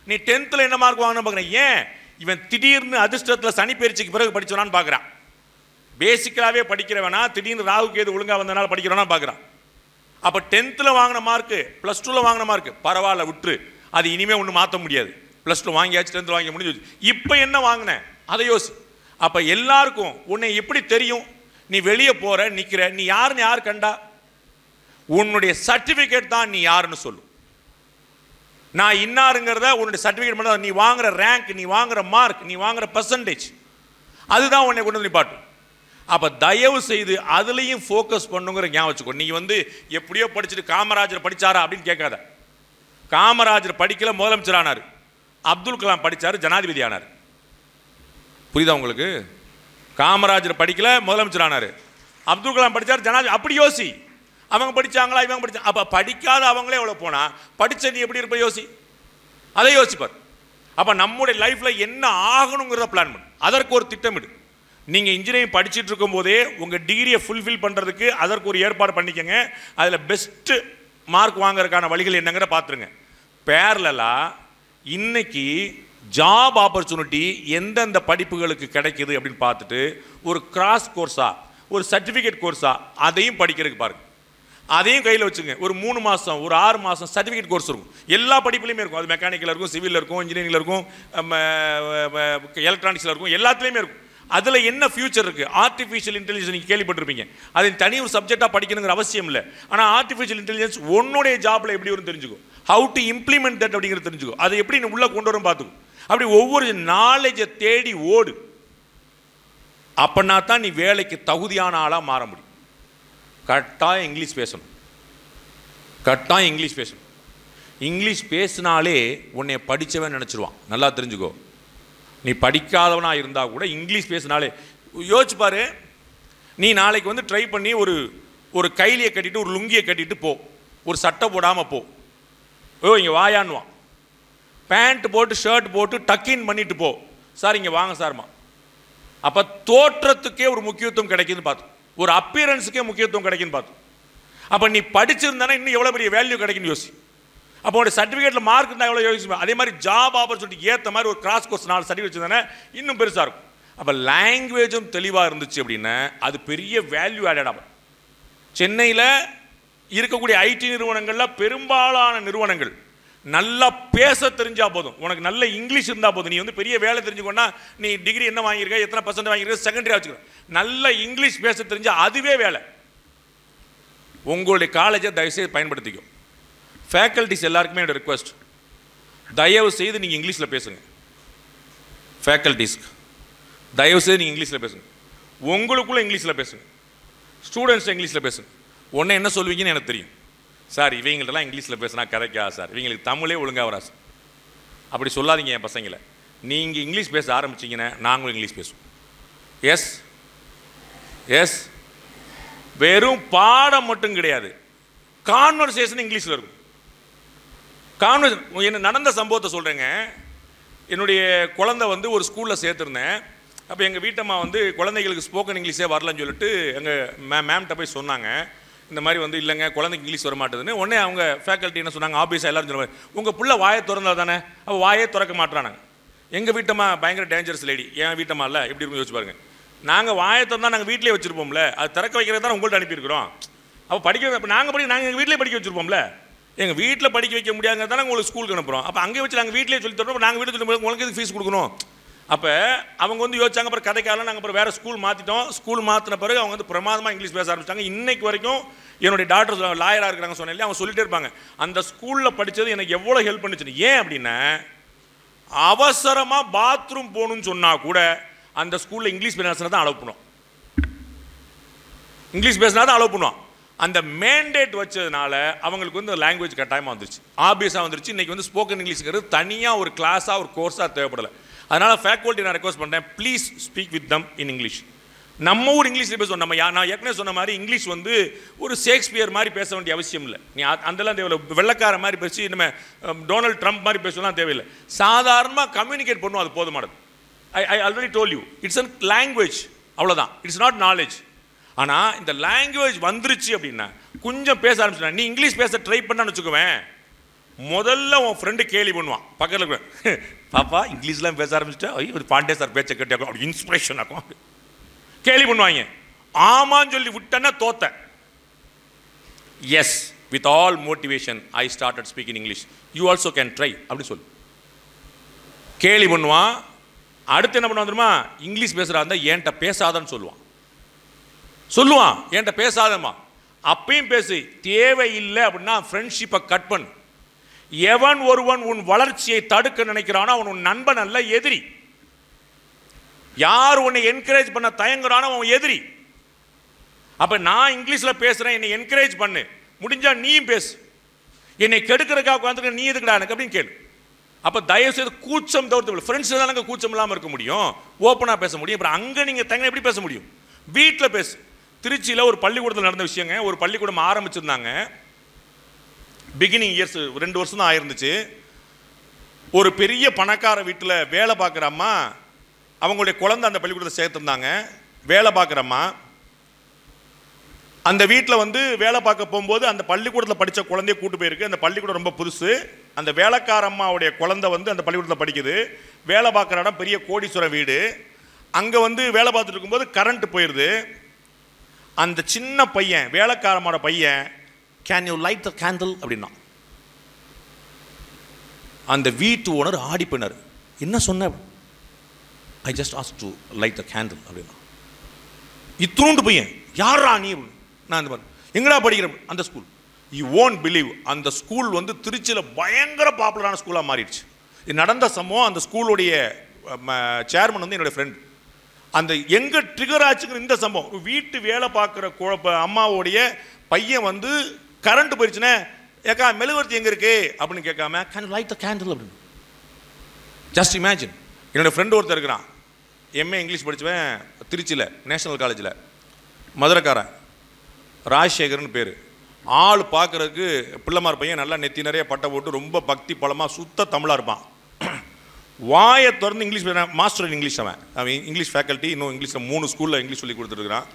நீ 10th என்ன மார்க் வாங்கினு பார்க்குறேன். ஏன் இவன் திடீர்னு அதிர்ஷ்டத்தில் சனி பயிற்சிக்கு பிறகு படிச்சவனான்னு பார்க்குறான். பேசிக்கலாகவே படிக்கிறவனா திடீர்னு ராகுக்கு எது ஒழுங்காக வந்தனால படிக்கிறவனா பார்க்குறான். அப்போ 10th வாங்கின மார்க்கு +2ல் வாங்கின மார்க்கு பரவாயில்ல விட்டுரு, அது இனிமேல் ஒன்றும் மாற்ற முடியாது. +2 வாங்கியாச்சு, 10th வாங்கி முடிஞ்சு. இப்போ என்ன வாங்கினேன் அதை யோசி. அப்போ எல்லாருக்கும் உன்னை எப்படி தெரியும்? நீ வெளியே போற நிற்கிற, நீ யாருன்னு யார் கண்டா? உன்னுடைய சர்டிஃபிகேட் தான் நீ யாருன்னு சொல்லு. நான் இன்னாருங்கிறத உன்னுடைய சர்டிஃபிகேட் பண்ண, நீ வாங்குற ரேங்க், நீ வாங்குற மார்க், நீ வாங்குற பர்சன்டேஜ், அதுதான் உன்னை கொண்டு வந்து நிப்பாட்டும். அப்போ தயவு செய்து அதுலேயும் ஃபோக்கஸ் பண்ணுங்கிற ஞாபகம் வச்சுக்கோ. நீ வந்து எப்படியோ படிச்சுட்டு காமராஜர் படித்தாரா அப்படின்னு கேட்காத. காமராஜர் படிக்கல முதலமைச்சர் ஆனார், அப்துல் கலாம் படித்தார் ஜனாதிபதி ஆனார். புரியுதா உங்களுக்கு? காமராஜர் படிக்கல முதலமைச்சர் ஆனார், அப்துல் கலாம் படித்தார் ஜனாதிபதி. அப்படி யோசி. அவங்க படித்தாங்களா இவங்க படித்தாங்க? அப்போ படிக்காத அவங்களே எவ்வளோ போனால் படித்த நீ எப்படி இருப்ப யோசி, அதை யோசிப்பார். அப்போ நம்முடைய லைஃப்பில் என்ன ஆகணுங்கிறத பிளான் பண்ணு, அதற்கு ஒரு திட்டமிடு. நீங்கள் இன்ஜினியரிங் படிச்சுட்டு இருக்கும் போதே உங்கள் டிகிரியை ஃபுல்ஃபில் பண்ணுறதுக்கு அதற்கு ஒரு ஏற்பாடு பண்ணிக்கங்க. அதில் பெஸ்ட்டு மார்க் வாங்குறதுக்கான வழிகள் என்னங்கிற பார்த்துருங்க. பேரலாக இன்னைக்கு ஜாப் ஆப்பர்ச்சுனிட்டி எந்தெந்த படிப்புகளுக்கு கிடைக்குது அப்படின்னு பார்த்துட்டு ஒரு கிராஸ் கோர்ஸாக ஒரு சர்டிஃபிகேட் கோர்ஸாக அதையும் படிக்கிறதுக்கு பாருங்கள். அதையும் கையில் வச்சுங்க. ஒரு 3 மாதம் ஒரு 6 மாதம் சர்டிஃபிகேட் கோர்ஸ் இருக்கும், எல்லா படிப்புலையுமே இருக்கும். அது மெக்கானிக்கலில் இருக்கும், சிவிலில் இருக்கும், இன்ஜினியரிங்கில் இருக்கும், எலக்ட்ரானிக்ஸில் இருக்கும், எல்லாத்துலேயுமே இருக்கும். அதில் என்ன ஃபியூச்சர் இருக்குது? ஆர்டிஃபிஷியல் இன்டெலிஜென்ஸ் நீங்கள் கேள்விப்பட்டிருப்பீங்க. அது தனி ஒரு சப்ஜெக்டாக படிக்கணுங்கிற அவசியம் இல்லை. ஆனால் ஆர்டிஃபிஷியல் இன்டெலிஜென்ஸ் உன்னுடைய ஜாப்பில் எப்படி வரும் தெரிஞ்சுக்கோ. ஹவு டு இம்ப்ளிமெண்ட் தட் அப்படிங்கிறது தெரிஞ்சுக்கோ. அதை எப்படி நீ உள்ளே கொண்டு வரும் பார்த்துக்கோ. அப்படி ஒவ்வொரு நாலேஜை தேடி ஓடு. அப்படின்னா தான் நீ வேலைக்கு தகுதியான ஆளாக மாற முடியும். கட்டாயம் இங்கிலீஷ் பேசணும், கட்டாயம் இங்கிலீஷ் பேசணும். இங்கிலீஷ் பேசினாலே உன்னை படித்தவன் நினச்சிருவான். நல்லா தெரிஞ்சுக்கோ. நீ படிக்காதவனாக இருந்தால் கூட இங்கிலீஷ் பேசினாலே யோசிச்சு பாரு. நீ நாளைக்கு வந்து ட்ரை பண்ணி ஒரு கைலியை கட்டிட்டு ஒரு லுங்கியை கட்டிட்டு போ, ஒரு சட்டை போடாமல் போ. இங்கே வாயான்வான். பேண்ட் போட்டு ஷர்ட் போட்டு டக்கின் பண்ணிட்டு போ. சார் இங்கே வாங்க சார்மா. அப்போ தோற்றத்துக்கே ஒரு முக்கியத்துவம் கிடைக்குதுன்னு பார்த்து, ஒரு அப்பியரன்ஸுக்கே முக்கியத்துவம் கிடைக்குன்னு பார்த்து. அப்போ நீ படிச்சிருந்தானே இன்னும் எவ்வளோ பெரிய வேல்யூ கிடைக்குன்னு யோசி. அப்போ உடைய சர்டிஃபிகேட்டில் மார்க் இருந்தால் எவ்வளோ யோசிப்பேன். அதே மாதிரி ஜாப் ஆப்பர்ச்சுனிட்டி ஏற்ற மாதிரி ஒரு கிராஸ் கோர்ஸ் 4 சர்டிஃபிகேட் வச்சுருந்தானே இன்னும் பெருசாக இருக்கும். அப்போ லாங்குவேஜும் தெளிவாக இருந்துச்சு அப்படின்னா அது பெரிய வேல்யூ ஆடட் ஆகும். சென்னையில் இருக்கக்கூடிய ஐடி நிறுவனங்களில் பெரும்பாலான நிறுவனங்கள் நல்லா பேச தெரிஞ்சால் போதும், உனக்கு நல்ல இங்கிலீஷ் இருந்தால் போதும். நீ வந்து பெரிய வேலை தெரிஞ்சுக்கோன்னா நீ டிகிரி என்ன வாங்கியிருக்க, எத்தனை % வாங்கியிருக்க, செகண்டரியாக வச்சுக்கோ. நல்ல இங்கிலீஷ் பேச தெரிஞ்சால் அதுவே வேலை. உங்களுடைய காலேஜை தயவுசெய்து பயன்படுத்திக்கோ. ஃபேக்கல்டிஸ் எல்லாருக்குமே என்னோட ரிக்வெஸ்ட், தயவு செய்து நீங்கள் இங்கிலீஷில் பேசுங்க. ஃபேக்கல்டிஸ்க்கு தயவு செய்து நீங்கள் இங்கிலீஷில் பேசுங்க. உங்களுக்குள்ளே இங்கிலீஷில் பேசுங்க, ஸ்டூடெண்ட்ஸ் இங்கிலீஷில் பேசுங்க. ஒன்று என்ன சொல்வீங்கன்னு எனக்கு தெரியும். சார் இவங்கள்ட்டலாம் இங்கிலீஷில் பேசுனா கரெக்டா சார், இவங்களுக்கு தமிழே ஒழுங்காக வரா சார். அப்படி சொல்லாதீங்க என் பசங்களை. நீங்கள் இங்கிலீஷ் பேச ஆரம்பிச்சிங்கன்னா நாங்களும் இங்கிலீஷ் பேசுவோம். எஸ் எஸ் வெறும் பாடம் மட்டும் கிடையாது, கான்வர்சேஷன் இங்கிலீஷில் இருக்கும். கான்வர்சேஷன் என்ன நடந்த சம்பவத்தை சொல்கிறேங்க. என்னுடைய குழந்தை வந்து ஒரு ஸ்கூலில் சேர்த்துருந்தேன். அப்போ எங்கள் வீட்டம்மா வந்து குழந்தைகளுக்கு ஸ்போக்கன் இங்கிலீஷே வரலன்னு சொல்லிட்டு எங்கள் மேம்கிட்ட போய் சொன்னாங்க. இந்த மாதிரி வந்து இல்லைங்க குழந்தைக்கு இங்கிலீஷ் வர மாட்டேதுன்னு. உடனே அவங்க ஃபேக்கல்ட்டி என்ன சொன்னாங்க, ஆஃபீஸாக எல்லாரும் சொல்லுவாங்க, உங்கள் பிள்ளை வாயை திறந்தா தானே, அவள் வாயே திறக்க மாட்டானாங்க. எங்கள் வீட்டம்மா பயங்கர டேஞ்சரஸ் லேடி. ஏன் வீட்டம்மா இல்லை எப்படி இருக்கும் யோசிச்சு பாருங்க. நாங்கள் வாயை திறந்தால் நாங்கள் வீட்டிலே வச்சுருப்போம்ல, அது திறக்க வைக்கிறது தான் உங்கள்கிட்ட அனுப்பியிருக்கிறோம். அப்போ படிக்க இப்போ நாங்கள் எங்கள் வீட்டிலே படிக்க வச்சுருப்போம்ல. எங்கள் வீட்டில் படிக்க வைக்க முடியாதுங்க தானே உங்களுக்கு ஸ்கூலுக்கு அனுப்புகிறோம். அப்போ அங்கே வச்சு நாங்கள் வீட்டிலே சொல்லி தரோம், நாங்கள் வீட்டில் சொல்லி உங்களுக்கு எதுக்கு ஃபீஸ் கொடுக்கணும். அப்போ அவங்க வந்து யோசிச்சாங்க. அப்புறம் கதைக்காலம் நாங்கள் அப்புறம் வேறு ஸ்கூல் மாற்றிட்டோம். ஸ்கூல் மாற்றின பிறகு அவங்க வந்து பிரமாதமாக இங்கிலீஷ் பேச ஆரம்பிச்சாங்க. இன்னைக்கு வரைக்கும் என்னுடைய டாக்டர் லாயராக இருக்கிறாங்க சொன்னேன், அவங்க சொல்லிட்டே இருப்பாங்க அந்த ஸ்கூலில் படித்தது எனக்கு எவ்வளோ ஹெல்ப் பண்ணுச்சுன்னு. ஏன் அப்படின்னா அவசரமாக பாத்ரூம் போகணுன்னு சொன்னால் கூட அந்த ஸ்கூலில் இங்கிலீஷ் பேசினா தான் அலோவ் பண்ணுவோம். இங்கிலீஷ் பேசினா தான் அலோவ் பண்ணுவோம். அந்த மேண்டேட் வச்சதுனால அவங்களுக்கு வந்து லாங்குவேஜ் கட்டாயமாக வந்துருச்சு, ஆப்வியஸாக வந்துருச்சு. இன்றைக்கி வந்து ஸ்போக்கன் இங்கிலீஷ்ங்கிறது தனியாக ஒரு கிளாஸாக ஒரு கோர்ஸாக தேவைப்படலை. அதனால் ஃபேக்கல்ட்டி நான் ரெக்வஸ்ட் பண்ணுறேன், please speak with them in English. நம்ம ஊர் இங்கிலீஷில் பேசுவோம். நான் ஏற்கனவே சொன்ன மாதிரி இங்கிலீஷ் வந்து ஒரு ஷேக்ஸ்பியர் மாதிரி பேச வேண்டிய அவசியம் இல்லை. நீ அதெல்லாம் தேவையில்லை. வெள்ளக்கார மாதிரி பேசி நம்ம டொனால்ட் ட்ரம்ப் மாதிரி பேசலாம் தேவையில்லை. சாதாரணமாக கம்யூனிகேட் பண்ணுவோம், அது போதுமானது. I already told you, it's a language, அவ்வளோதான். It's not knowledge. ஆனால் இந்த லாங்குவேஜ் வந்துருச்சு அப்படின்னா கொஞ்சம் பேச ஆரம்பிச்சுனா, நீ இங்கிலீஷ் பேச ட்ரை பண்ணான்னு வச்சுக்குவேன், முதல்ல உன் ஃப்ரெண்டு கேலி பண்ணுவான் பக்கத்தில், பாப்பா இங்கிலீஷ்லாம் பேச ஆரம்பிச்சுட்டா, ஐயோ பாண்டே சார் பேச்சை கேட்டு அப்படி இன்ஸ்பிரேஷன் ஆகும், கேலி பண்ணுவாங்க. ஆமான்னு சொல்லி விட்டேன்னா தோத்த. Yes, with all motivation I started speaking English, you also can try அப்படி சொல்லு. கேலி பண்ணுவான். அடுத்து என்ன பண்ணுவான் தெரியுமா? இங்கிலீஷ் பேசுகிறா இருந்தால் என்கிட்ட பேசாதன்னு சொல்லுவான் என்கிட்ட பேசாதம்மா. அப்பயும் பேசு, தேவையில்லை அப்படின்னா ஃப்ரெண்ட்ஷிப்பை கட் பண்ணு. எவன் ஒருவன் உன் வளர்ச்சியை தடுக்க நினைக்கிறானோ அவன் உன் நண்பன் அல்ல, எதிரி. யார் உன்னை என்கரேஜ் பண்ண தயங்குறானோ அவன் எதிரி. அப்ப நான் இங்கிலீஷில் பேசுறேன், என்னை என்கரேஜ் பண்ணு, முடிஞ்சா நீயும் பேசு. என்னை கெடுக்கிறதுக்காக உட்காந்துக்க நீ எதுக்குடா எனக்கு அப்படின்னு கேளு. அப்போ தயவு செய்து கூச்சம் தவிர்த்து, ஃப்ரெண்ட்ஸ் தானங்க கூச்சம் இல்லாமல் இருக்க முடியும், ஓப்பனாக பேச முடியும். அப்புறம் அங்கே நீங்கள் தங்க எப்படி பேச முடியும்? வீட்டில் பேசு. திருச்சியில் ஒரு பள்ளிக்கூடத்தில் நடந்த விஷயங்க. ஒரு பள்ளிக்கூடம் ஆரம்பிச்சிருந்தாங்க, பிகினிங் இயர்ஸ் 2 வருஷம் தான் ஆயிருந்துச்சு. ஒரு பெரிய பணக்கார வீட்டில் வேலை பார்க்குற அம்மா அவங்களுடைய குழந்தை அந்த பள்ளிக்கூடத்தை சேர்த்துருந்தாங்க. வேலை பார்க்குற அம்மா அந்த வீட்டில் வந்து வேலை பார்க்க போகும்போது அந்த பள்ளிக்கூடத்தில் படித்த குழந்தைய கூட்டு போயிருக்கு. அந்த பள்ளிக்கூடம் ரொம்ப புதுசு. அந்த வேலைக்கார அம்மாவுடைய குழந்தை வந்து அந்த பள்ளிக்கூடத்தில் படிக்குது. வேலை பார்க்குற இடம் பெரிய கோடீஸ்வர வீடு. அங்கே வந்து வேலை பார்த்துட்டு இருக்கும்போது கரண்ட் போயிடுது. அந்த சின்ன பையன், வேலைக்காரமோட பையன், can you light the candle அப்படின்னா. அந்த வீட்டு ஓனர் ஆடி போனார். என்ன சொன்ன? I just ask to light the candle அப்படின்னா. இத்தூண்டு பையன், யாரா நீ? நான் இந்த மாதிரி எங்கடா படிக்கிறேன்? அந்த ஸ்கூல். யூ ஓன்ட் பிலீவ், அந்த ஸ்கூல் வந்து திருச்சியில் பயங்கர பாப்புலரான ஸ்கூலாக மாறிடுச்சு. இது நடந்த சம்பவம். அந்த ஸ்கூலுடைய சேர்மன் வந்து என்னுடைய ஃப்ரெண்ட். அந்த எங்கே ட்ரிகர் ஆச்சுங்கிற இந்த சம்பவம், வீட்டு வேலை பார்க்குற அம்மாவுடைய பையன் வந்து கரண்ட் போயிடுச்சுன்னா, ஏக்கா மெழுகுவர்த்தி எங்கே இருக்கு அப்படின்னு கேட்காம, கேன் லைட் த கேண்டில் அப்படின்னு. Just imagine. என்னோடய ஃப்ரெண்டு ஒருத்தர் இருக்கிறான், எம்ஏ இங்கிலீஷ் படிச்சுவேன், திருச்சியில் நேஷனல் காலேஜில், மதுரைக்காரன், ராஜசேகர்னு பேர். ஆள் பார்க்குறதுக்கு பிள்ளைமார் பையன், நல்லா நெத்தி நிறைய பட்டை போட்டு ரொம்ப பக்தி பழமாக சுத்த தமிழாக இருப்பான். வாயை திறந்து இங்கிலீஷ் மாஸ்டர் இங்கிலீஷ். அவன் இங்கிலீஷ் ஃபேக்கல்ட்டி, இன்னும் இங்கிலீஷில் 3 ஸ்கூலில் இங்கிலீஷ் சொல்லி கொடுத்துருக்குறான்.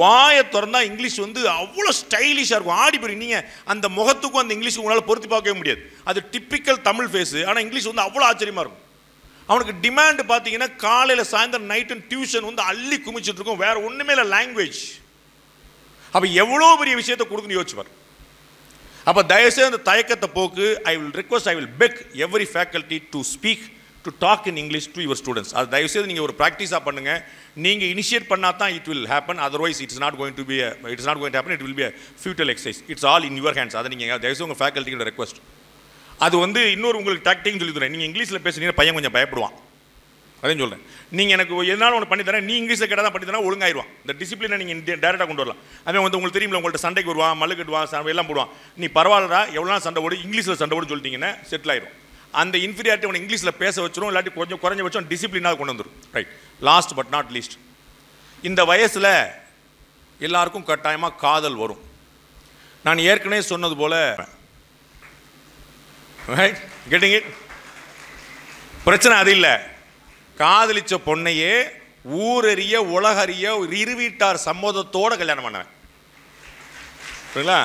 வாயை திறந்தா இங்கிலீஷ் வந்து அவ்வளோ ஸ்டைலிஷாக இருக்கும், ஆடி போய். நீங்கள் அந்த முகத்துக்கும் அந்த இங்கிலீஷுக்கு உங்களால் பொருத்தி பார்க்கவே முடியாது. அது டிப்பிக்கல் தமிழ் ஃபேஸு. ஆனால் இங்கிலீஷ் வந்து அவ்வளோ ஆச்சரியமாக இருக்கும். அவனுக்கு டிமாண்டு பார்த்தீங்கன்னா காலையில் சாயந்தரம் நைட்டு டியூஷன் வந்து அள்ளி குமிச்சிட்டு இருக்கும். வேறு ஒன்றுமே இல்லை, லாங்குவேஜ். அப்போ எவ்வளோ பெரிய விஷயத்தை கொடுக்குன்னு யோசிச்சுப்பார். அப்போ தயவுசெய்து அந்த தயக்கத்தை போக்கு. I will request, I will beg every faculty to speak, to talk in English to your students. அது தயவுசெய்து நீங்கள் ஒரு ப்ராக்டிஸாக பண்ணுங்கள். நீங்கள் இனிஷியேட் பண்ணால் தான் it will happen. Otherwise it's not going to happen. It will be a futile exercise. It's all in your hands. அதை நீங்கள் தயவுசெய்து உங்கள் ஃபேக்கல்ட்டியோட ரெக்வஸ்ட். அது வந்து இன்னொரு உங்களுக்கு டாக்டிக்னு சொல்லி தரேன். நீங்கள் இங்கிலீஷில் பேசுனீங்கன்னா பையன் கொஞ்சம் பயப்படுவான். அதையும் சொல்கிறேன். நீங்கள் எனக்கு எதனாலும் ஒன்று பண்ணி தரேன், நீ இங்கிலீஷில் கேட்டால் தான் பண்ணி தரேன், ஒழுங்காயிருவான். இந்த டிசிப்ளினை நீங்கள் டேரெக்டாக கொண்டு வரலாம். அவன் வந்து உங்களுக்கு தெரியுமில்ல, உங்கள்கிட்ட சண்டைக்கு வருவான், மல்லு கட்டுவான், எல்லாம் போடுவான். நீ பரவாயில்லடா, எவ்வளோ நாள் சண்டை ஓடு, இங்கிலீஷில் சண்டை ஓடு சொல்லிட்டீங்கன்னா செட்டில் ஆயிடும். அந்த இன்ஃபீரியாரிட்டி அவனை இங்கிலீஷில் பேச வச்சிரும், இல்லாட்டி கொஞ்சம் குறைஞ்ச வச்சோம் டிசிப்ளினாக கொண்டு வந்துடும். Right. Last but not least, இந்த வயசில் எல்லாருக்கும் கட்டாயமாக காதல் வரும். நான் ஏற்கனவே சொன்னது போல, ரைட், கெட்டிங் இட், பிரச்சனை அது இல்லை. காதலிச்ச பொண்ணையே ஊரறிய உலகறிய இருவீட்டார் சம்மதத்தோட கல்யாணம் பண்ணவன். சரிங்களா?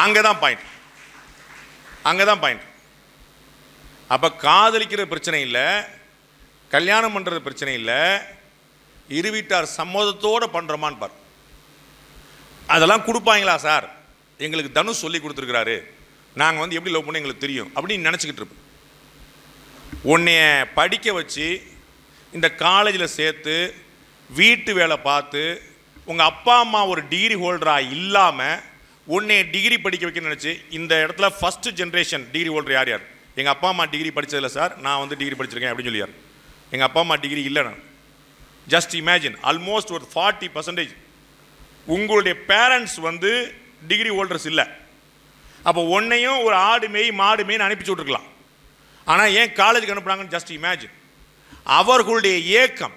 அங்கதான் பாயிண்ட், அங்கதான் பாயிண்ட். அப்ப காதலிக்கிற பிரச்சனை இல்லை, கல்யாணம் பண்றது பிரச்சனை இல்லை, இருவீட்டார் சம்மதத்தோட பண்றோமான்னு பார். அதெல்லாம் கொடுப்பாங்களா சார்? எங்களுக்கு தனுஷ் சொல்லி கொடுத்துருக்கிறாரு, நாங்கள் வந்து எப்படி லவ் பண்ண எங்களுக்கு தெரியும் அப்படின்னு நினச்சிக்கிட்டு இருப்போம். உன்னைய படிக்க வச்சு இந்த காலேஜில் சேர்த்து வீட்டு வேலை பார்த்து உங்கள் அப்பா அம்மா ஒரு டிகிரி ஹோல்டராக இல்லாமல் உன்னைய டிகிரி படிக்க வைக்கணும்னு நினச்சி, இந்த இடத்துல ஃபஸ்ட்டு ஜென்ரேஷன் டிகிரி ஹோல்டர் யார் யார்? எங்கள் அப்பா அம்மா டிகிரி படித்ததில்லை சார், நான் வந்து டிகிரி படிச்சிருக்கேன் அப்படின்னு சொல்லி யார்? எங்கள் அப்பா அம்மா டிகிரி இல்லை. நான் ஜஸ்ட் இமேஜின், ஆல்மோஸ்ட் ஒரு 40% உங்களுடைய பேரண்ட்ஸ் வந்து டிகிரி ஹோல்டர்ஸ் இல்லை. அப்போ ஒன்னையும் ஒரு ஆடு மேய் மாடு மேய்னு அனுப்பிச்சு விட்ருக்கலாம். ஆனால் ஏன் காலேஜுக்கு அனுப்புனாங்கன்னு ஜஸ்ட் இமேஜின். அவர்களுடைய ஏக்கம்,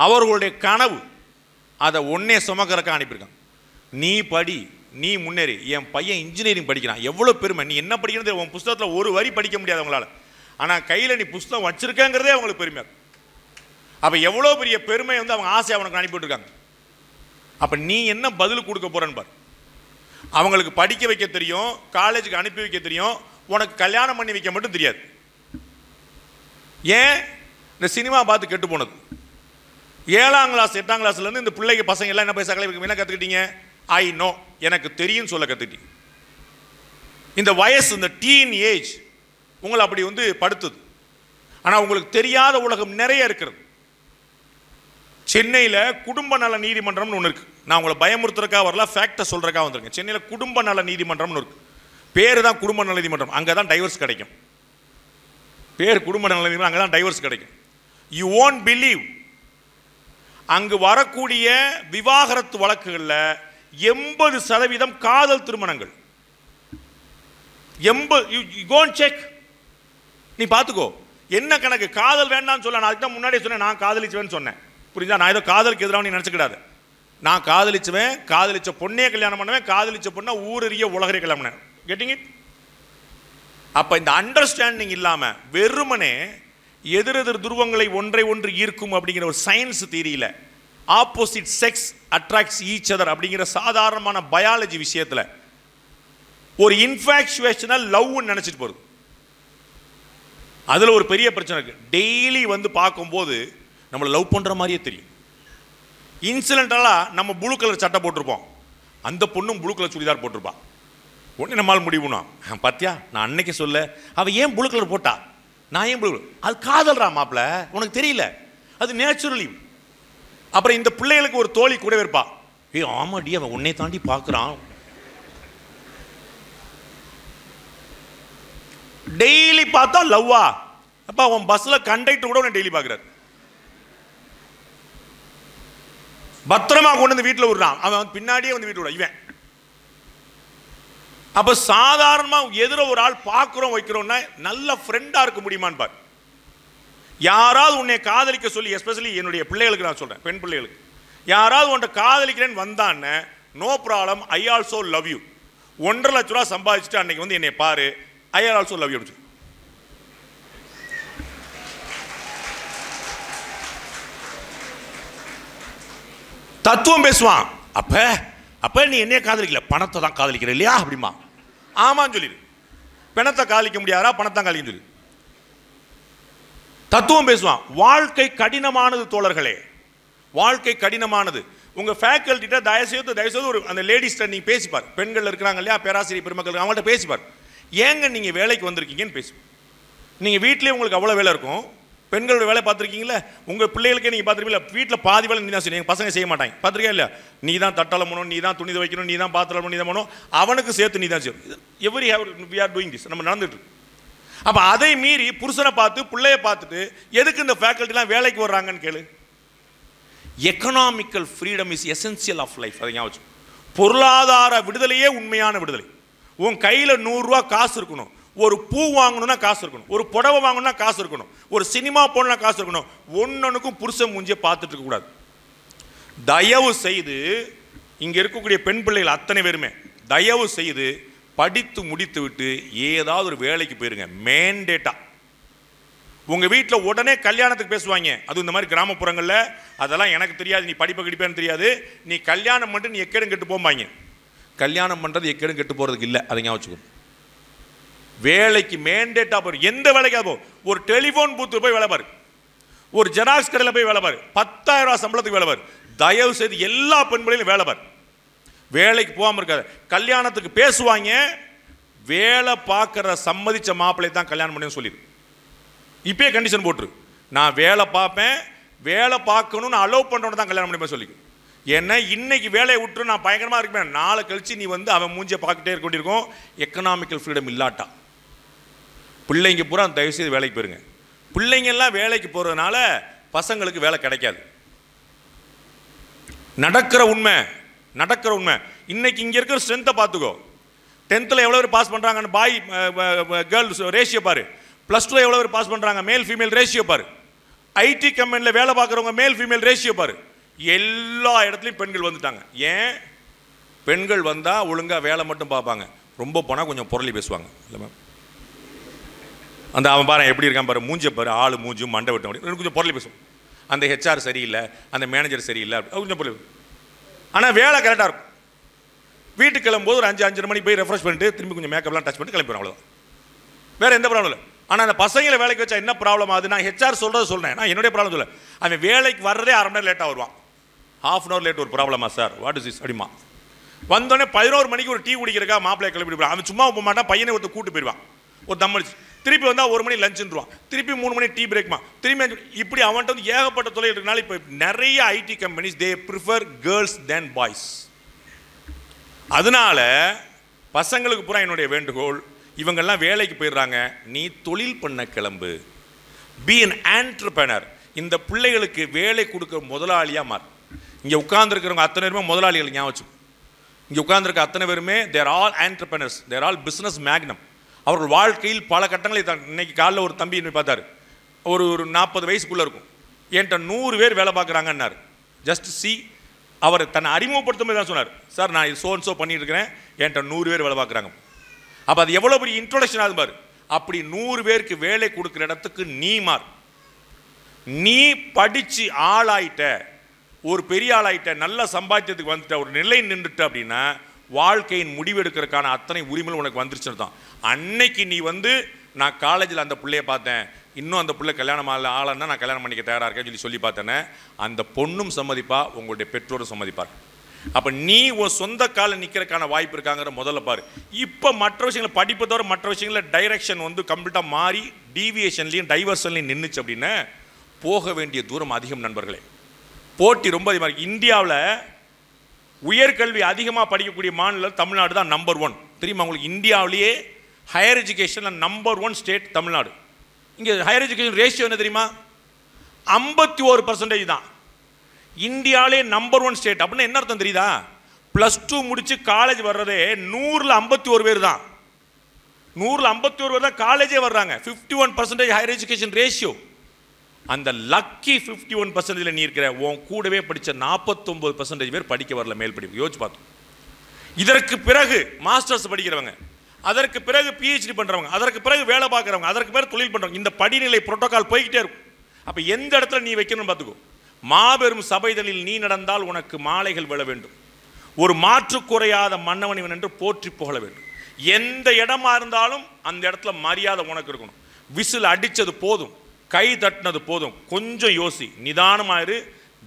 அவர்களுடைய கனவு அதை ஒன்னே சுமக்கிறக்க அனுப்பியிருக்காங்க. நீ படி, நீ முன்னேறி. என் பையன் இன்ஜினியரிங் படிக்கிறான், எவ்வளோ பெருமை. நீ என்ன படிக்கிறது உன் புஸ்தகத்தில் ஒரு வரி படிக்க முடியாது அவங்களால, ஆனால் கையில் நீ புஸ்தகம் வச்சிருக்கங்கிறதே அவங்களுக்கு பெருமையாக இருக்கும். அப்போ எவ்வளோ பெரிய பெருமை வந்து அவங்க ஆசை அவனுக்கு அனுப்பிவிட்டுருக்காங்க. அப்போ நீ என்ன பதில் கொடுக்க போறன்னு பாரு. அவங்களுக்கு படிக்க வைக்க தெரியும், காலேஜுக்கு அனுப்பி வைக்க தெரியும், உனக்கு கல்யாணம் பண்ணி வைக்க மட்டும் தெரியாது. ஏன்? இந்த சினிமா பார்த்து கெட்டு போனது. 7ஆம் கிளாஸ் 8ஆம் கிளாஸ்லேருந்து இந்த பிள்ளைங்க பசங்க எல்லாம் என்ன பேச என்ன கற்றுக்கிட்டீங்க? ஐ நோ, எனக்கு தெரியும் சொல்ல கற்றுக்கிட்டீங்க. இந்த வயசு, இந்த டீன் ஏஜ் உங்களை அப்படி வந்து படுத்துது. ஆனால் உங்களுக்கு தெரியாத உலகம் நிறைய இருக்கிறது. சென்னையில் குடும்ப நல நீதிமன்றம்னு ஒன்று இருக்குது. நான் உங்களை பயமுறுத்துறதுக்காக வரல, ஃபேக்டை சொல்கிறக்காக வந்திருக்கேன். சென்னையில் குடும்ப நல நீதிமன்றம்னு இருக்குது. பேர் தான் குடும்ப நல நீதிமன்றம், அங்கே தான் டைவர்ஸ் கிடைக்கும். பேர் குடும்ப நல நீதிமன்றம், அங்கே தான் டைவர்ஸ் கிடைக்கும். யூ ஓன்ட் பிலீவ், அங்கு வரக்கூடிய விவாகரத்து வழக்குகளில் 80% காதல் திருமணங்கள். 80 செக், நீ பார்த்துக்கோ. என்ன கணக்கு? காதல் வேண்டாம்னு சொல்ல, நான் அதுக்கு தான் முன்னாடியே சொன்னேன், நான் காதலிச்சுவேன்னு சொன்னேன். புரியுதா? நான் ஏதோ காதலுக்கு எதிராக நீ நினச்சிக்கிடாது. நான் காதலிச்சுவேன், காதலிச்ச பொண்ணே கல்யாணம் பண்ணுவேன், காதலிச்ச பொண்ணை ஊரறிய உலகரே கல்யாணம் பண்ணுவேன். Getting it? அப்போ இந்த அண்டர்ஸ்டாண்டிங் இல்லாமல் வெறுமனே எதிரெதிர் துருவங்களை ஒன்றை ஒன்று ஈர்க்கும் அப்படிங்கிற ஒரு சயின்ஸ் தியரியில் opposite sex attracts each other அப்படிங்கிற சாதாரணமான பயாலஜி விஷயத்தில் ஒரு இன்ஃபாக்சுவேஷனல் லவ்னு நினச்சிட்டு போகிறது. அதில் ஒரு பெரிய பிரச்சனை இருக்குது. டெய்லி வந்து பார்க்கும்போது நம்மளை லவ் பண்ணுற மாதிரியே தெரியும். இன்சிடென்டலாக நம்ம ப்ளூ கலர் சட்டை போட்டிருப்போம், அந்த பொண்ணும் ப்ளூ கலர் சுடிதார் போட்டிருப்பான். ஒன்று நம்மால் முடிவுனா, பார்த்தியா நான் அன்னைக்கு சொல்ல, அவள் ஏன் ப்ளூ கலர் போட்டா, நான் ஏன் ப்ளூ? அது காதல்ரா மாப்பிள்ள, உனக்கு தெரியல, அது நேச்சுரலி. அப்புறம் இந்த பிள்ளைகளுக்கு ஒரு தோழி கூட இருப்பா, ஏ ஆமாடி அவன் உன்னை தாண்டி பார்க்குறான். டெய்லி பார்த்தா லவ்வா? அப்பா அவன் பஸ்ஸில் கண்டக்டர் கூட உன்னை டெய்லி பார்க்குறாரு, பத்திரமா கொண்டு வந்து வீட்டில் விடுறான், அவன் பின்னாடியே வந்து வீட்டில் விட இவன். அப்போ சாதாரணமாக எதிர ஒரு ஆள் பார்க்குறோம் வைக்கிறோம்னா நல்ல ஃப்ரெண்டாக இருக்க முடியுமான்னு பாரு. யாராவது உன்னை காதலிக்க சொல்லி, எஸ்பெஷலி என்னுடைய பிள்ளைகளுக்கு நான் சொல்கிறேன், பெண் பிள்ளைகளுக்கு, யாராவது உன்னை காதலிக்கிறேன்னு வந்தான்னு, no problem, I also love you. 1.5 லட்ச ரூபா சம்பாதிச்சுட்டு அன்னைக்கு வந்து என்னை பாரு, ஐ ஆல்சோ லவ் யூ. தத்துவம் பேசுவான். அப்ப நீ என்னைய காதலிக்கல, பணத்தை தான் காதலிக்கிற இல்லையா அப்படிமா? ஆமான்னு சொல்லிடு. பணத்தை காதலிக்க முடியாதா, பணத்தான் காதலிக்க சொல்லி தத்துவம் பேசுவான். வாழ்க்கை கடினமானது தோழர்களே, வாழ்க்கை கடினமானது. உங்க ஃபேக்கல்ட்டிட்ட தயவுசெய்து ஒரு அந்த லேடிஸ்ட நீ பேசிப்பார். பெண்கள் இருக்கிறாங்க இல்லையா, பேராசிரியர் பெருமக்கள், அவங்கள்ட்ட பேசிப்பார். ஏங்க நீங்க வேலைக்கு வந்திருக்கீங்கன்னு பேசு. நீங்க வீட்லயே உங்களுக்கு அவ்வளவு வேலை இருக்கும், பெண்களோட வேலை பார்த்துருக்கீங்களா? உங்கள் பிள்ளைகளுக்கே நீங்கள் பார்த்துருக்கீங்களா? வீட்டில் பாதி வேலை நீ தான் செய்யணும், எங்கள் பசங்க செய்ய மாட்டாங்க, பார்த்துருக்கா இல்லையா? நீ தான் தட்டாளம் பண்ணணும், நீ தான் துணி வைக்கணும், நீ தான் பாத்திரம், நீ தான் பண்ணணும், அவனுக்கு சேர்த்து நீ தான் செய்யணும். Every have we are doing this, நம்ம நடந்துட்டு. அப்போ அதை மீறி புருஷனை பார்த்து பிள்ளைய பார்த்துட்டு எதுக்கு இந்த ஃபேக்கல்ட்டிலாம் வேலைக்கு வர்றாங்கன்னு கேளு. Economical freedom is essential of life. அதை ஞாபகம். பொருளாதார விடுதலையே உண்மையான விடுதலை. உன் கையில் 100 ரூபா காசு இருக்கணும், ஒரு பூ வாங்கணும்னா காசு இருக்கணும், ஒரு புடவை வாங்கணும்னா காசு இருக்கணும், ஒரு சினிமா போகணும்னா காசு இருக்கணும். ஒன்னொன்னுக்கும் புருஷன் மூஞ்சியை பார்த்துட்டு இருக்க கூடாது. தயவு செய்து இங்க இருக்கக்கூடிய பெண் பிள்ளைகள் அத்தனை பேருமே தயவு செய்து படித்து முடித்து விட்டு ஏதாவது ஒரு வேலைக்கு போயிருங்க. மேண்டேட்டா உங்க வீட்டில் உடனே கல்யாணத்துக்கு பேசுவாங்க. அது இந்த மாதிரி கிராமப்புறங்களில் அதெல்லாம் எனக்கு தெரியாது, நீ படிப்பை கிடைப்பேன்னு தெரியாது, நீ கல்யாணம் பண்ணிட்டு நீ எக்கேடும் கெட்டு போம்பாங்க. கல்யாணம் பண்றது எக்கேடும் கெட்டு போறதுக்கு இல்லை, அதை ஞாபகம் வச்சுக்கணும். வேலைக்கு மேண்டேட்டா போய் எந்த வேலைக்காக போ. ஒரு டெலிஃபோன் பூத்து போய் வேலை பாரு, ஒரு ஜெராக்ஸ் கடையில் போய் வேலை பாரு, 10,000 ரூபாய் சம்பளத்துக்கு வேலை பாரு. தயவு செய்து எல்லா பெண்களையும் வேலை பாரு. வேலைக்கு போகாமல் இருக்காது. கல்யாணத்துக்கு பேசுவாங்க, வேலை பார்க்குற சம்மதிச்ச மாப்பிள்ளை தான் கல்யாணம் பண்ணி சொல்லிடு. இப்பயே கண்டிஷன் போட்டுரு, நான் வேலை பார்ப்பேன், வேலை பார்க்கணும்னு அலோவ் பண்ணுறவன தான் கல்யாணம் பண்ணி சொல்லிக்கும். ஏன்னா இன்னைக்கு வேலையை விட்டு நான் பயங்கரமாக இருப்பேன், நாளை கழிச்சு நீ வந்து அவன் மூஞ்சியை பார்த்துட்டே இருக்க வேண்டியிருக்கும். எக்கனாமிக்கல் ஃப்ரீடம் இல்லாட்டா பிள்ளைங்க பூரா தயவுசெய்து வேலைக்கு போயிருங்க. பிள்ளைங்கெல்லாம் வேலைக்கு போகிறதுனால பசங்களுக்கு வேலை கிடைக்காது. நடக்கிற உண்மை. இன்னைக்கு இங்கே இருக்கிற ஸ்ட்ரென்த்தை பார்த்துக்கோ. 10th எவ்வளோ பேர் பாஸ் பண்ணுறாங்கன்னு பாய் கேர்ள்ஸ் ரேஷியோ பாரு. +2 எவ்வளோ பேர் பாஸ் பண்ணுறாங்க, மேல் ஃபீமேல் ரேஷியோ பாரு. ஐடி கம்பெனியில் வேலை பார்க்குறவங்க மேல் ஃபீமேல் ரேஷியோ பாரு, எல்லா இடத்துலையும் பெண்கள் வந்துட்டாங்க. ஏன்? பெண்கள் வந்தால் ஒழுங்காக வேலை மட்டும் பார்ப்பாங்க, ரொம்ப போனால் கொஞ்சம் புரளி பேசுவாங்க. இல்லை மேம், அந்த அவன் பாரு எப்படி இருக்கான் பாரு, மூஞ்ச பாரு, ஆள் மூஞ்சி மண்டை விட்ட முடியும், கொஞ்சம் புரளி பேசுவோம். அந்த ஹெச்ஆர் சரியில்லை, அந்த மேனேஜர் சரியில்லை, கொஞ்சம் புரளி. ஆனால் வேலை கரெக்டாக இருக்கும். வீட்டுக்கு கிளம்பும்போது ஒரு 5-5:30 மணிக்கு போய் ரெஃப்ரெஷ் பண்ணிட்டு திரும்பி கொஞ்சம் மேக்கப்லாம் டச் பண்ணிட்டு கிளம்பிடுவோம், அவ்வளோதான். வேறு எந்த ப்ராப்ளம் இல்லை. ஆனால் அந்த பசங்களை வேலைக்கு வச்சா என்ன ப்ராப்ளம் ஆகுது? நான் ஹெச்ஆர் சொல்கிறது சொல்கிறேன், நான் என்னுடைய ப்ராப்ளம் சொல்ல. அவன் வேலைக்கு வர்றதே 1/2 மணி நேரம் லேட்டாக வருவான். ½ அன் ஹவர் லேட் ஒரு ப்ராப்ளமா சார்? வாட் இஸ் இஸ் அப்படிமா? வந்தோடனே 11 மணிக்கு ஒரு டீ குடிக்கிறக்கா மாப்பிள்ளையை கிளம்பி போயிடுவான். அவன் சும்மா போக மாட்டான், பையனை ஒருத்தர் கூட்டு போயிடுவான், ஒரு தம்மடிச்சு. திருப்பி வந்தால் 1 மணி லஞ்சுன்றான், திருப்பி 3 மணி டீ பிரேக்மா, திரும்பி இப்படி அவன்கிட்ட வந்து ஏகப்பட்ட தொழில் இருக்கனால இப்போ நிறைய IT companies they prefer girls than boys. அதனால பசங்களுக்கு பூரா என்னுடைய வேண்டுகோள், இவங்கெல்லாம் வேலைக்கு போயிடுறாங்க, நீ தொழில் பண்ண கிளம்பு, பி அன் ஆண்டர்பிரனர். இந்த பிள்ளைகளுக்கு வேலை கொடுக்க முதலாளியாக மாறு. இங்கே உட்கார்ந்துருக்கிறவங்க அத்தனை பேருமே முதலாளிகள், ஞாபகம் வச்சு. இங்கே உட்கார்ந்துருக்க அத்தனை பேருமே தேர் ஆல் ஆண்டர்பிரனர்ஸ், தேர் ஆல் பிஸ்னஸ் மேக்னம். அவர்கள் வாழ்க்கையில் பல கட்டங்களை இன்னைக்கு காலையில் ஒரு தம்பி என்ன பார்த்தாரு, ஒரு 40 வயசுக்குள்ளே இருக்கும், என்கிட்ட 100 பேர் வேலை பார்க்குறாங்கன்னாரு. ஜஸ்ட் சி, அவர் தன்னை அறிமுகப்படுத்தும் போது தான் சொன்னார், சார் நான் சோ பண்ணிட்டு இருக்கிறேன், என்கிட்ட 100 பேர் வேலை பார்க்குறாங்க. அப்போ அது எவ்வளோ பெரிய இன்ட்ரோடக்ஷன் ஆகுது பாரு. அப்படி 100 பேருக்கு வேலை கொடுக்குற இடத்துக்கு நீ மாறு. நீ படித்து ஆளாயிட்ட, ஒரு பெரிய ஆளாயிட்ட, நல்ல சம்பாத்தியத்துக்கு வந்துட்ட, ஒரு நிலை நின்றுட்ட அப்படின்னா வாழ்க்கையின் முடிவெடுக்கிறதுக்கான அத்தனை உரிமைகள் உனக்கு வந்துருச்சுன்னு தான். அன்னைக்கு நீ வந்து நான் காலேஜில் அந்த பிள்ளைய பார்த்தேன், இன்னும் அந்த பிள்ளை கல்யாணம் ஆளன்னா நான் கல்யாணம் பண்ணிக்க தயாராக இருக்கேன்னு சொல்லி பார்த்தேனே, அந்த பொண்ணும் சம்மதிப்பா, உங்களுடைய பெற்றோரும் சம்மதிப்பார். அப்போ நீ ஒரு சொந்த காலில் நிற்கிறதுக்கான வாய்ப்பு இருக்காங்கிற முதல்ல பாரு. இப்போ மற்ற விஷயங்களை படிப்பை தவிர மற்ற விஷயங்களில் டைரெக்ஷன் வந்து கம்ப்ளீட்டாக மாறி டீவியேஷன்லையும் டைவர்ஷன்லையும் நின்றுச்சு அப்படின்னா போக வேண்டிய தூரம் அதிகம் நண்பர்களே. போட்டி ரொம்ப அதிகமாக இருக்குது. இந்தியாவில் உயர்கல்வி அதிகமாக படிக்கக்கூடிய மாநிலம் தமிழ்நாடு தான் நம்பர் 1. தெரியுமா உங்களுக்கு? இந்தியாவிலேயே ஹையர் எஜுகேஷனில் நம்பர் 1 ஸ்டேட் தமிழ்நாடு. இங்கே ஹையர் எஜுகேஷன் ரேஷியோ என்ன தெரியுமா? 51% தான். இந்தியாவிலே நம்பர் 1 ஸ்டேட் அப்படின்னா என்ன அர்த்தம் தெரியுதா? +2 முடிச்சு காலேஜ் வர்றதே 100ல் 51 பேர் தான். 100ல் 51 பேர் தான் காலேஜே வர்றாங்க. 51% ஹையர் எஜுகேஷன் ரேஷியோ. அந்த லக்கி 51% நீ இருக்கிற, உன் கூடவே படித்த 49% பேர் படிக்க வரல மேல் படிப்பு. யோசிச்சு பார்த்தோம். இதற்கு பிறகு மாஸ்டர்ஸ் படிக்கிறவங்க, அதற்கு பிறகு PhD பண்ணுறவங்க, அதற்கு பிறகு வேலை பார்க்குறவங்க, அதற்கு பிறகு தொழில் பண்ணுறவங்க, இந்த படிநிலை புரோட்டோகால் போய்கிட்டே இருக்கும். அப்போ எந்த இடத்துல நீ வைக்கணும்னு பார்த்துக்கோ. மாபெரும் சபைதலில் நீ நடந்தால் உனக்கு மாலைகள் விழ வேண்டும். ஒரு மாற்று குறையாத மன்னவனிவன் என்று போற்றி புகழ வேண்டும். எந்த இடமா இருந்தாலும் அந்த இடத்துல மரியாதை உனக்கு இருக்கணும். விசில் அடித்தது போதும், கை தட்டினது போதும், கொஞ்சம் யோசி, நிதானமாயிரு,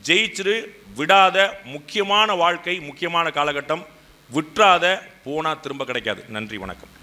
ஜெயிச்சிரு, விடாத. முக்கியமான வாழ்க்கை, முக்கியமான காலகட்டம், விட்டுறாத, போனால் திரும்ப கிடைக்காது. நன்றி, வணக்கம்.